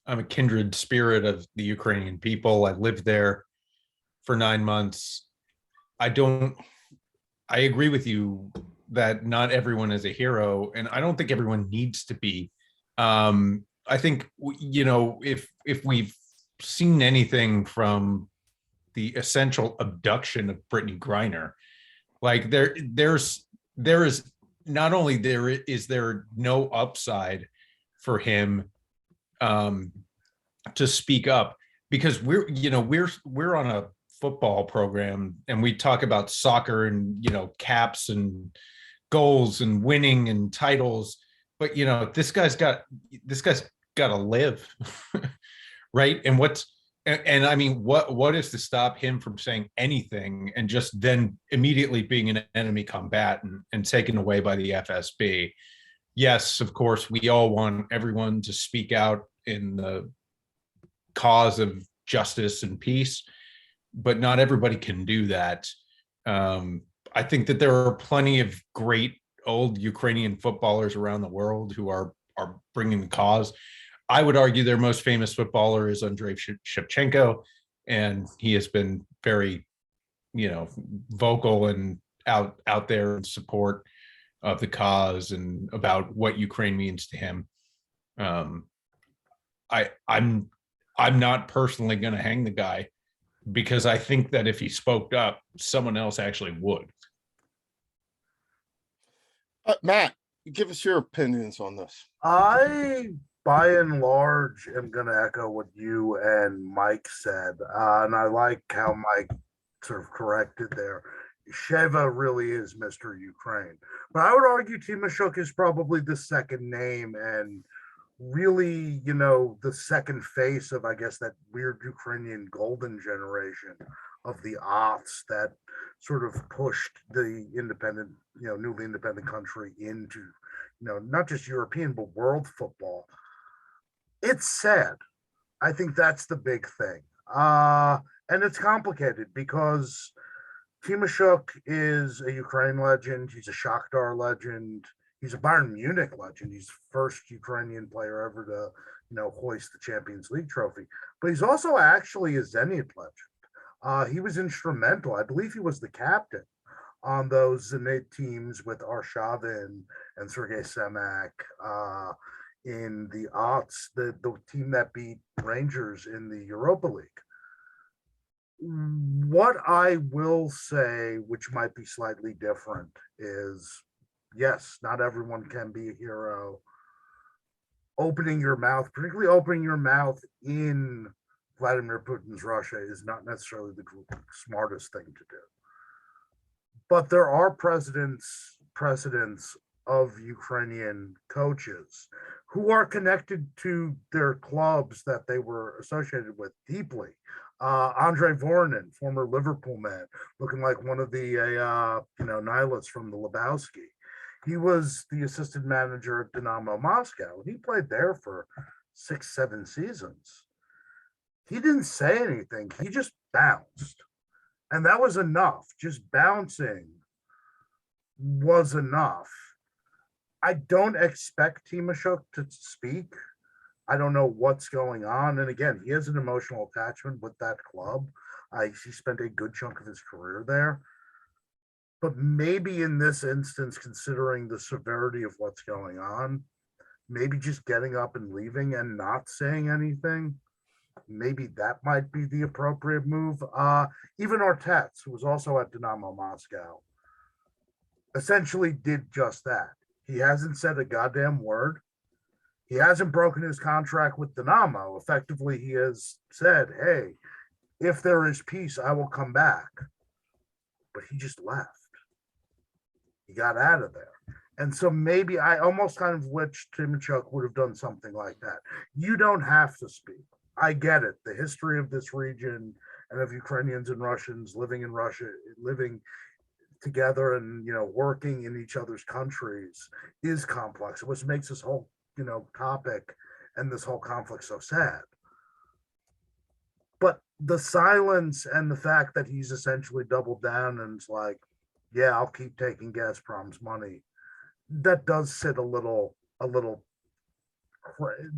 a kindred spirit of the Ukrainian people. I lived there for 9 months. I agree with you that not everyone is a hero, and I don't think everyone needs to be. I think, if we've seen anything from the essential abduction of Brittany Griner, like there is not only is there no upside for him to speak up, because we're on a football program and we talk about soccer and caps and goals and winning and titles, but this guy's got to live, right? And I mean, what is to stop him from saying anything and just then immediately being an enemy combatant and taken away by the FSB? Yes, of course, we all want everyone to speak out in the cause of justice and peace, but not everybody can do that. I think that there are plenty of great old Ukrainian footballers around the world who are bringing the cause. I would argue their most famous footballer is Andrei Shevchenko, and he has been very, vocal and out there in support of the cause and about what Ukraine means to him. I'm not personally going to hang the guy, because I think that if he spoke up, someone else actually would. Matt, give us your opinions on this. I, by and large, am going to echo what you and Mike said. And I like how Mike sort of corrected there. Sheva really is Mr. Ukraine. But I would argue Timoshuk is probably the second name and really, the second face of, I guess, that weird Ukrainian golden generation of the aughts that sort of pushed the independent, newly independent country into, not just European, but world football. It's sad. I think that's the big thing. And it's complicated because Timoshuk is a Ukraine legend. He's a Shakhtar legend. He's a Bayern Munich legend. He's the first Ukrainian player ever to, hoist the Champions League trophy. But he's also actually a Zenit legend. He was instrumental. I believe he was the captain on those Zenit teams with Arshavin and Sergei Semak in the aughts, the team that beat Rangers in the Europa League. What I will say, which might be slightly different, is yes, not everyone can be a hero. Opening your mouth, particularly opening your mouth in Vladimir Putin's Russia, is not necessarily the smartest thing to do. But there are precedents of Ukrainian coaches who are connected to their clubs that they were associated with deeply. Andrei Voronin, former Liverpool man, looking like one of the nihilists from the Lebowski. He was the assistant manager at Dynamo Moscow. He played there for 6-7 seasons. He didn't say anything. He just bounced. And that was enough. Just bouncing was enough. I don't expect Timoshuk to speak. I don't know what's going on. And again, he has an emotional attachment with that club. He spent a good chunk of his career there. But maybe in this instance, considering the severity of what's going on, maybe just getting up and leaving and not saying anything, maybe that might be the appropriate move. Even Artets, who was also at Dynamo Moscow, essentially did just that. He hasn't said a goddamn word. He hasn't broken his contract with Dynamo. Effectively, he has said, hey, if there is peace, I will come back. But he just left. He got out of there. And so maybe I almost kind of wish Timoshuk would have done something like that. You don't have to speak. I get it. The history of this region and of Ukrainians and Russians living in Russia, living together and, working in each other's countries is complex. It was makes this whole, topic and this whole conflict so sad. But the silence and the fact that he's essentially doubled down and it's like, yeah, I'll keep taking Gazprom's money, that does sit a little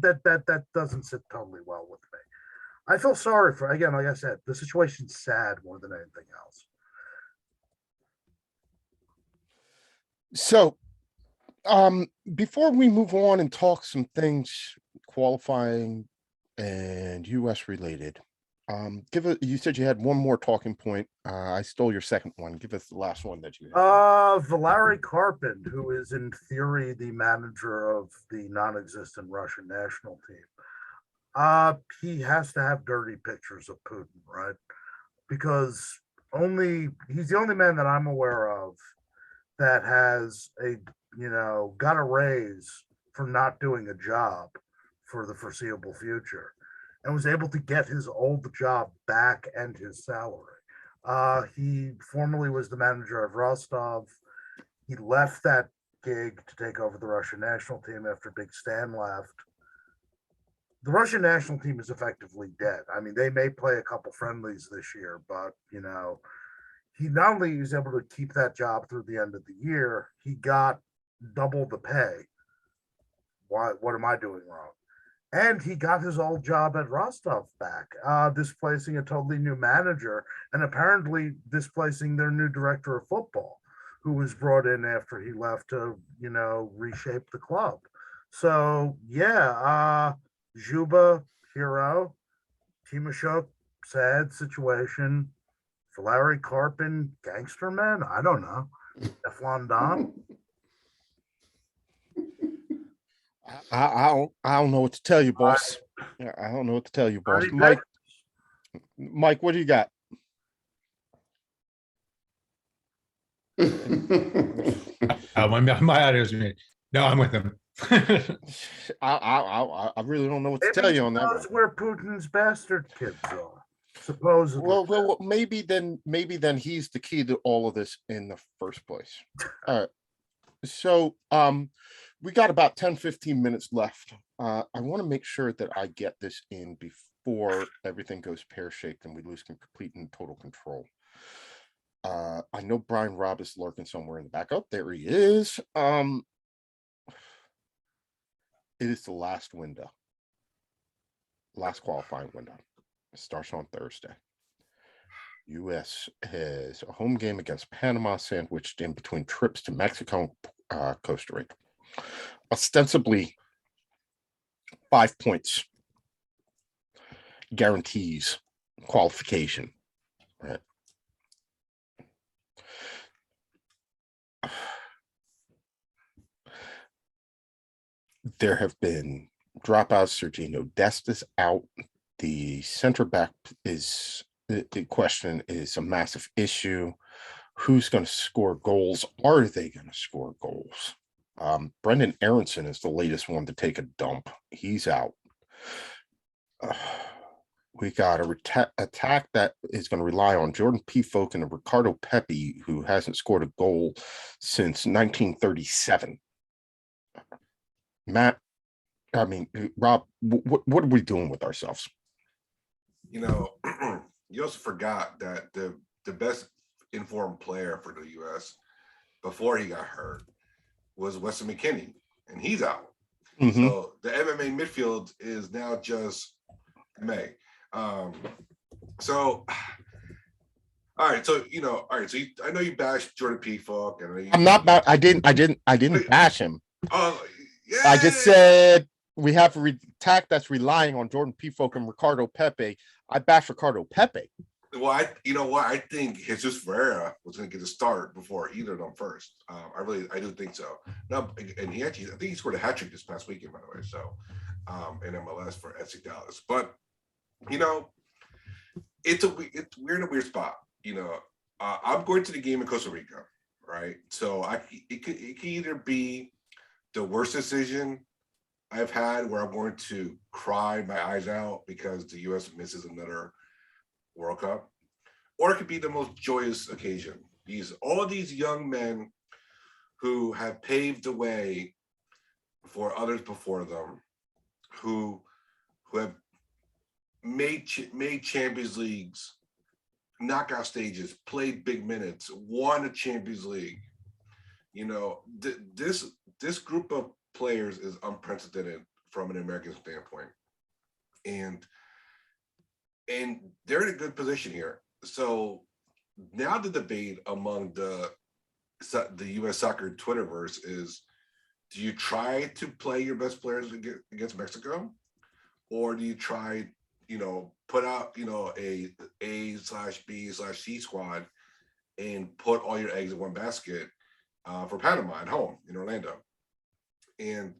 that doesn't sit totally well with me. I feel sorry for, again, like I said, the situation's sad more than anything else. So before we move on and talk some things qualifying and US related, you said you had one more talking point. I stole your second one. Give us the last one that you had. Valery Karpin, who is in theory the manager of the non-existent Russian national team. He has to have dirty pictures of Putin, right? Because he's the only man that I'm aware of that has got a raise for not doing a job for the foreseeable future, and was able to get his old job back and his salary. He formerly was the manager of Rostov. He left that gig to take over the Russian national team after Big Stan left. The Russian national team is effectively dead. I mean, they may play a couple friendlies this year, but he not only was able to keep that job through the end of the year, he got double the pay. What am I doing wrong? And he got his old job at Rostov back, displacing a totally new manager and apparently displacing their new director of football, who was brought in after he left to, reshape the club. So, yeah, Zhuba, hero. Timashuk, sad situation. Valari Karpin, gangster man? I don't know. Teflon Don? I don't know what to tell you, boss. I don't know what to tell you, boss. Ready, Mike, what do you got? My audio's muted. No, I'm with him. I really don't know what to tell you on that one. That's where Putin's bastard kids are, supposedly. Well, maybe then he's the key to all of this in the first place. All right. So we got about 10-15 minutes left. I want to make sure that I get this in before everything goes pear-shaped and we lose complete and total control. I know Brian Robb is lurking somewhere in the back. Oh, there he is. It is the last window. Last qualifying window. It starts on Thursday. U.S. has a home game against Panama, sandwiched in between trips to Mexico and Costa Rica. Ostensibly, 5 points guarantees qualification. Right? There have been dropouts. Sergio Dest is out. The center back is the question is a massive issue. Who's going to score goals? Are they going to score goals? Brendan Aronson is the latest one to take a dump. He's out. We got a attack that is going to rely on Jordan Pifok and Ricardo Pepi, who hasn't scored a goal since 1937. Matt, I mean, Rob, what are we doing with ourselves? You also forgot that the best informed player for the U.S. before he got hurt was Weston McKennie, and he's out. Mm-hmm. So the MMA midfield is now just MMA. So, all right. So I know you bashed Jordan Pifok, and I'm not. I didn't bash him. Oh, yeah. I just said we have a attack that's relying on Jordan Pifok and Ricardo Pepi. I bashed Ricardo Pepi. Well, I think Jesus Ferreira was going to get a start before either of them first. I do think so. No, and I think he scored a hat trick this past weekend, by the way. So, in MLS for FC Dallas, but we're in a weird spot. I'm going to the game in Costa Rica, right? So it could either be the worst decision I've had, where I'm going to cry my eyes out because the U.S. misses another World Cup, or it could be the most joyous occasion. All these young men who have paved the way for others before them, who have made Champions Leagues, knockout stages, played big minutes, won a Champions League. This group of players is unprecedented from an American standpoint, and they're in a good position here. So now the debate among the U.S. soccer Twitterverse is: do you try to play your best players against Mexico, or do you try, put out, a A/B/C squad and put all your eggs in one basket for Panama at home in Orlando? And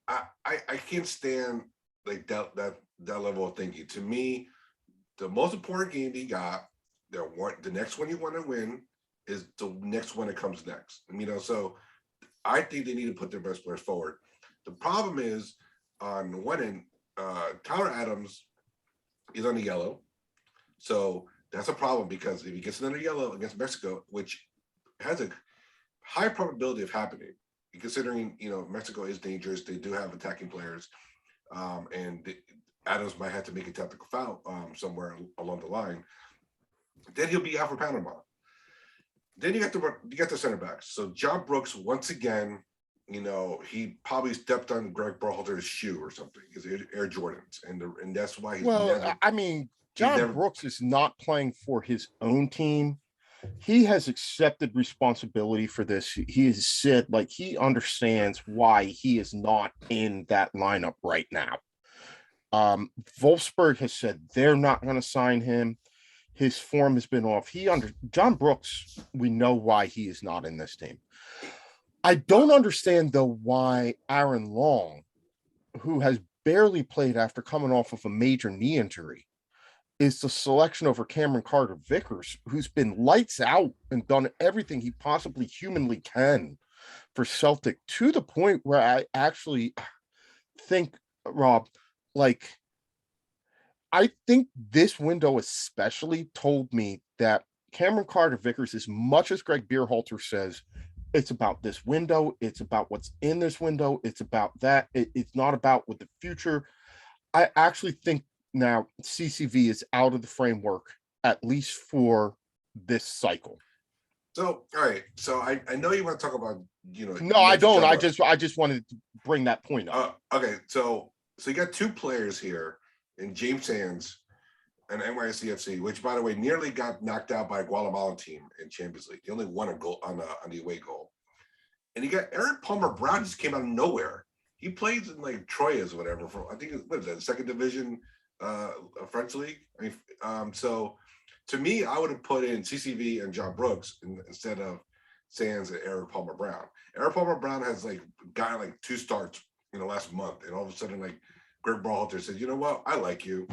I can't stand like that level of thinking. To me, the most important game he got, the next one you want to win is the next one that comes next. So I think they need to put their best players forward. The problem is on one end, Tyler Adams is on the yellow. So that's a problem because if he gets another yellow against Mexico, which has a high probability of happening, considering, Mexico is dangerous. They do have attacking players. And Adams might have to make a tactical foul somewhere along the line. Then he'll be out for Panama. Then you got the center backs. So John Brooks, once again, he probably stepped on Greg Berhalter's shoe or something, his Air Jordans, and that's why he's John Brooks is not playing for his own team. He has accepted responsibility for this. He has said, like, he understands why he is not in that lineup right now. Wolfsburg has said they're not going to sign him. His form has been off. John Brooks, we know why he is not in this team. I don't understand, though, why Aaron Long, who has barely played after coming off of a major knee injury, is the selection over Cameron Carter-Vickers, who's been lights out and done everything he possibly humanly can for Celtic, to the point where I actually think, Rob, I think this window especially told me that Cameron Carter-Vickers, as much as Greg Berhalter says, it's about this window, it's about what's in this window, it's about that, it's not about what the future. I actually think now CCV is out of the framework, at least for this cycle. So, all right. So I know you want to talk about, No, I don't. I just wanted to bring that point up. Okay. So you got two players here in James Sands and NYCFC, which, by the way, nearly got knocked out by a Guatemalan team in Champions League. They only won a goal on the away goal. And you got Eric Palmer Brown, just came out of nowhere. He plays in like Troyes or whatever. I think what is that, the second division French league. So to me, I would have put in CCV and John Brooks instead of Sands and Eric Palmer Brown. Eric Palmer Brown has gotten 2 starts in the last month, and all of a sudden, Greg Berhalter says, "You know what? I like you.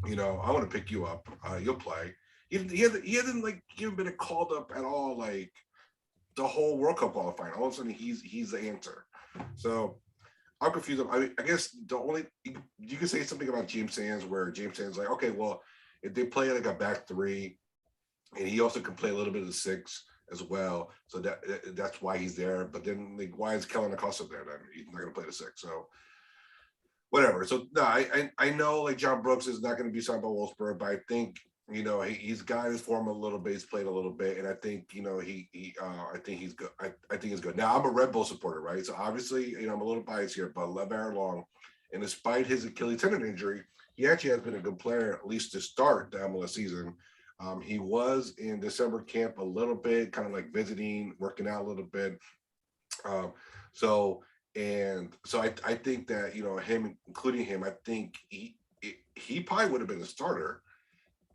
I want to pick you up. You'll play." He hasn't even been called up at all. The whole World Cup qualifying. All of a sudden, he's the answer. So I'm confused. I guess the only you can say something about James Sands, where James Sands okay, well, if they play a back 3, and he also can play a little bit of the 6 as well, so that's why he's there. But then why is Kellen Acosta there? Then he's not going to play the 6. So whatever. So no, I know John Brooks is not going to be signed by Wolfsburg, but I think he's got his form a little bit. He's played a little bit, and I think I think he's good. I think he's good. Now I'm a Red Bull supporter, right? So obviously I'm a little biased here, but I love Aaron Long, and despite his Achilles tendon injury, he actually has been a good player, at least to start the MLS season. He was in December camp a little bit, kind of visiting, working out a little bit. So I think that him, including him, I think he probably would have been a starter.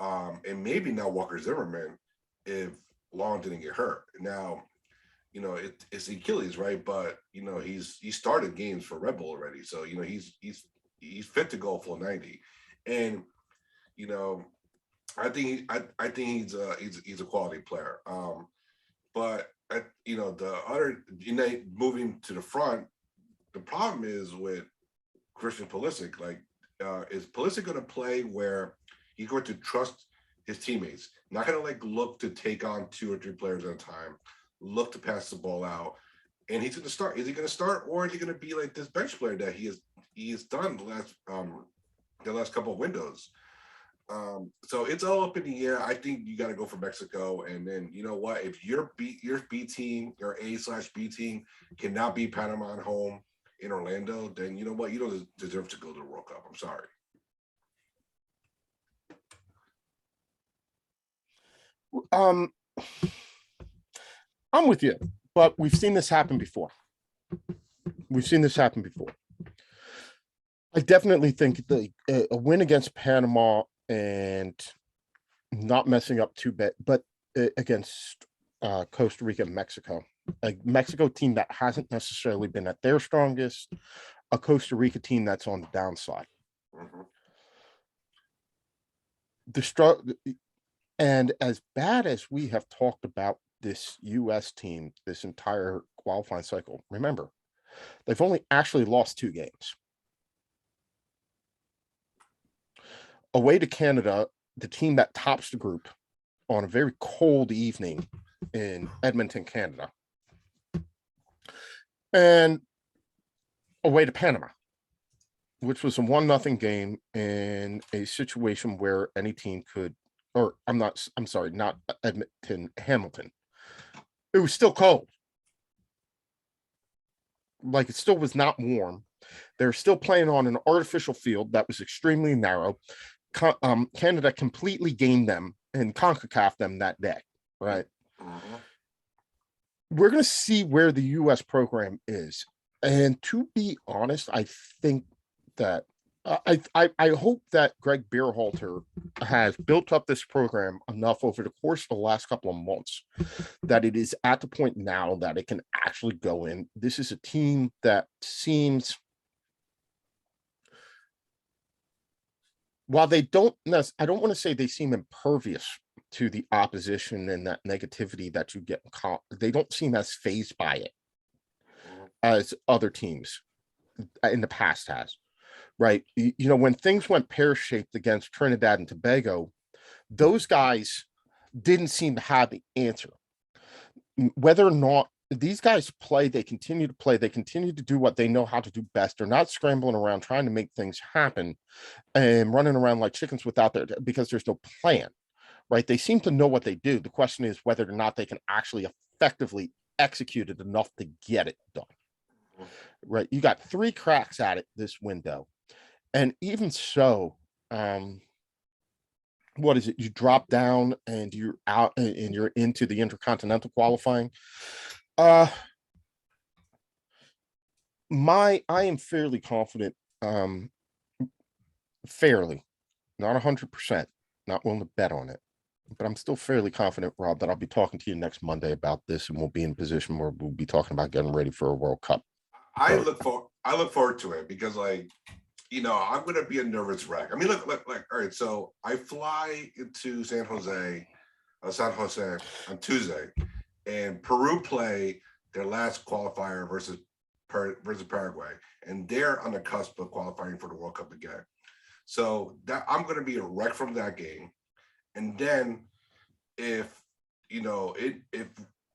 And maybe now Walker Zimmerman if Long didn't get hurt. Now, it's Achilles, right? But he started games for Red Bull already, so he's fit to go full 90. And I think he's a quality player. But the other moving to the front, the problem is with Christian Pulisic. Is Pulisic going to play where he's going to trust his teammates, not going to look to take on 2 or 3 players at a time, look to pass the ball out, and he's going to start? Is he going to start, or is he going to be like this bench player that he has done the last couple of windows? So it's all up in the air. I think you got to go for Mexico, and then if your B team, your A/B team cannot beat Panama at home in Orlando, then you don't deserve to go to the World Cup. I'm sorry. I'm with you, but we've seen this happen before. I definitely think a win against Panama and not messing up too bad, but against Costa Rica and Mexico, a Mexico team that hasn't necessarily been at their strongest, a Costa Rica team that's on the downside. Mm-hmm. And as bad as we have talked about this U.S. team this entire qualifying cycle. Remember, they've only actually lost 2 games. Away to Canada, the team that tops the group on a very cold evening in Edmonton, Canada. And away to Panama, which was a 1-0 game in a situation where any team could, or not Edmonton, Hamilton. It was still cold. Like, it still was not warm. They're still playing on an artificial field that was extremely narrow. Canada completely gained them and CONCACAF them that day, right? We're going to see where the U.S. program is. And to be honest, I think that I hope that Greg Berhalter has built up this program enough over the course of the last couple of months that it is at the point now that it can actually go in. This is a team that seems, while they don't, I don't want to say they seem impervious to the opposition and that negativity that you get. They don't seem as fazed by it as other teams in the past has, right? You know, when things went pear-shaped against Trinidad and Tobago, those guys didn't seem to have the answer. Whether or not these guys play, they continue to play, they continue to do what they know how to do best. They're not scrambling around trying to make things happen and running around like chickens without their, because there's no plan, right? They seem to know what they do. The question is whether or not they can actually effectively execute it enough to get it done, right? You got 3 cracks at it this window. And even so, what is it? You drop down and you're out and you're into the intercontinental qualifying. I am fairly confident, fairly, not 100%, not willing to bet on it, but I'm still fairly confident, Rob, that I'll be talking to you next Monday about this, and we'll be in a position where we'll be talking about getting ready for a World Cup. I look forward to it because, like, you know, I'm gonna be a nervous wreck. I mean, look, all right. So I fly into San Jose on Tuesday, and Peru play their last qualifier versus Paraguay, and they're on the cusp of qualifying for the World Cup again. So that I'm gonna be a wreck from that game, and then if you know if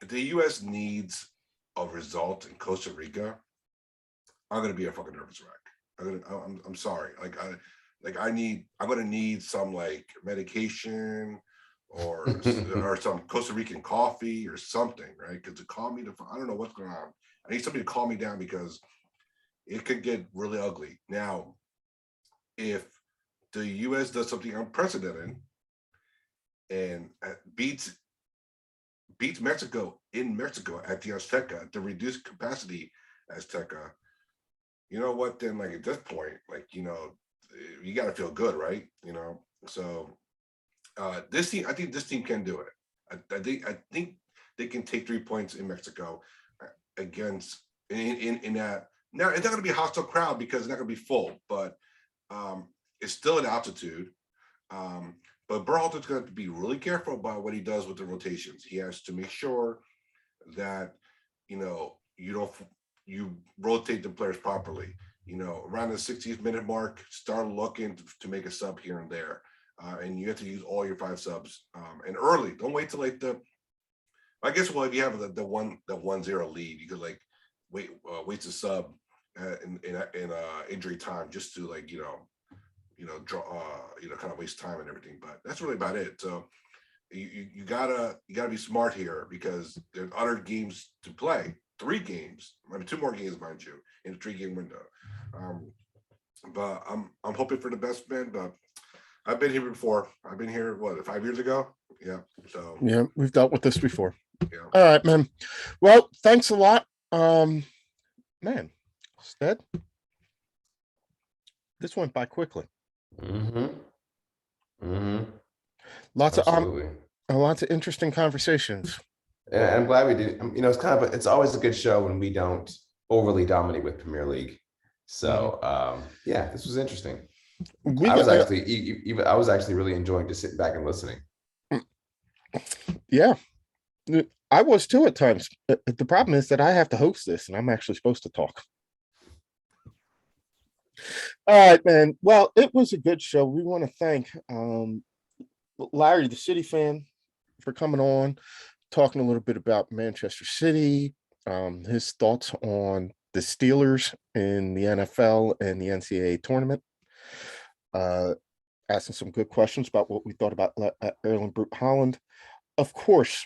the U.S. needs a result in Costa Rica, I'm gonna be a fucking nervous wreck. I'm sorry. I'm gonna need some like medication or or some Costa Rican coffee or something, right? Because to calm me, I don't know what's going on. I need somebody to calm me down because it could get really ugly. Now, if the U.S. does something unprecedented and beats Mexico in Mexico at the Azteca, the reduced capacity Azteca, you know what, then, like, at this point, like, you know, you got to feel good, right? You know, so this team, I think this team can do it. I think they can take 3 points in Mexico against in that. Now, it's not going to be a hostile crowd because it's not going to be full, but it's still at altitude. But Berhalter's going to have to be really careful about what he does with the rotations. He has to make sure that, you know, you rotate the players properly. You know, around the 60th minute mark, start looking to make a sub here and there. And you have to use all your 5 subs and early. Don't wait till like I guess, well, if you have the 1-0 lead, you could like wait to sub in injury time just to, like, draw kind of waste time and everything. But that's really about it. So you gotta be smart here because there's other games to play. 3 games, I mean 2 more games, mind you, in a 3-game window. But I'm hoping for the best, man. But I've been here before. I've been here 5 years ago. Yeah. So yeah, we've dealt with this before. Yeah. All right, man. Well, thanks a lot. Man, Stead, this went by quickly. Lots of interesting conversations. And I'm glad we did. You know, it's always a good show when we don't overly dominate with Premier League. So yeah, this was interesting. I was actually really enjoying just sitting back and listening. Yeah, I was too at times. The problem is that I have to host this, and I'm actually supposed to talk. All right, man. Well, it was a good show. We want to thank Larry, the City fan, for coming on, talking a little bit about Manchester City, his thoughts on the Steelers in the NFL and the NCAA tournament. Asking some good questions about what we thought about Erling Brute Holland. Of course,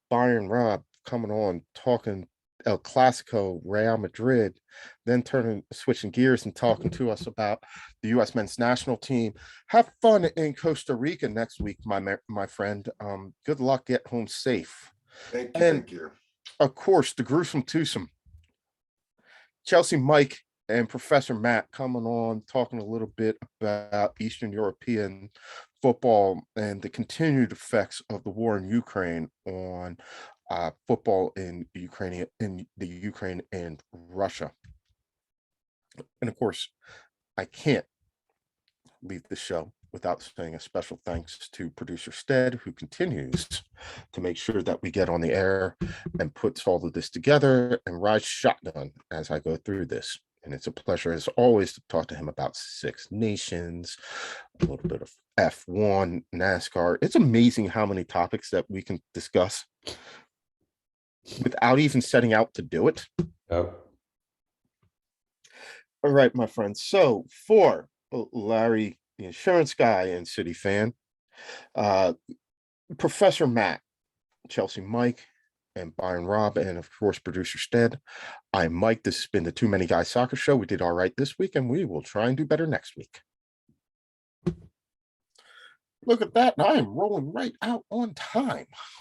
Byron Rob coming on, talking El Clasico, Real Madrid, then switching gears and talking to us about the U.S. men's national team. Have fun in Costa Rica next week, my friend. Good luck, get home safe. Thank you. And Thank you. of course, the gruesome twosome, Chelsea Mike and Professor Matt coming on, talking a little bit about Eastern European football and the continued effects of the war in Ukraine on football in the Ukraine and Russia. And of course, I can't leave the show without saying a special thanks to producer Stead, who continues to make sure that we get on the air and puts all of this together and rides shotgun as I go through this. And it's a pleasure, as always, to talk to him about Six Nations, a little bit of F1, NASCAR. It's amazing how many topics that we can discuss without even setting out to do it. Oh. All right, my friends. So for Larry, the insurance guy and City fan, Professor Matt, Chelsea Mike, and Byron Rob, and of course, producer Stead, I'm Mike. This has been the Too Many Guys Soccer Show. We did all right this week, and we will try and do better next week. Look at that. I am rolling right out on time.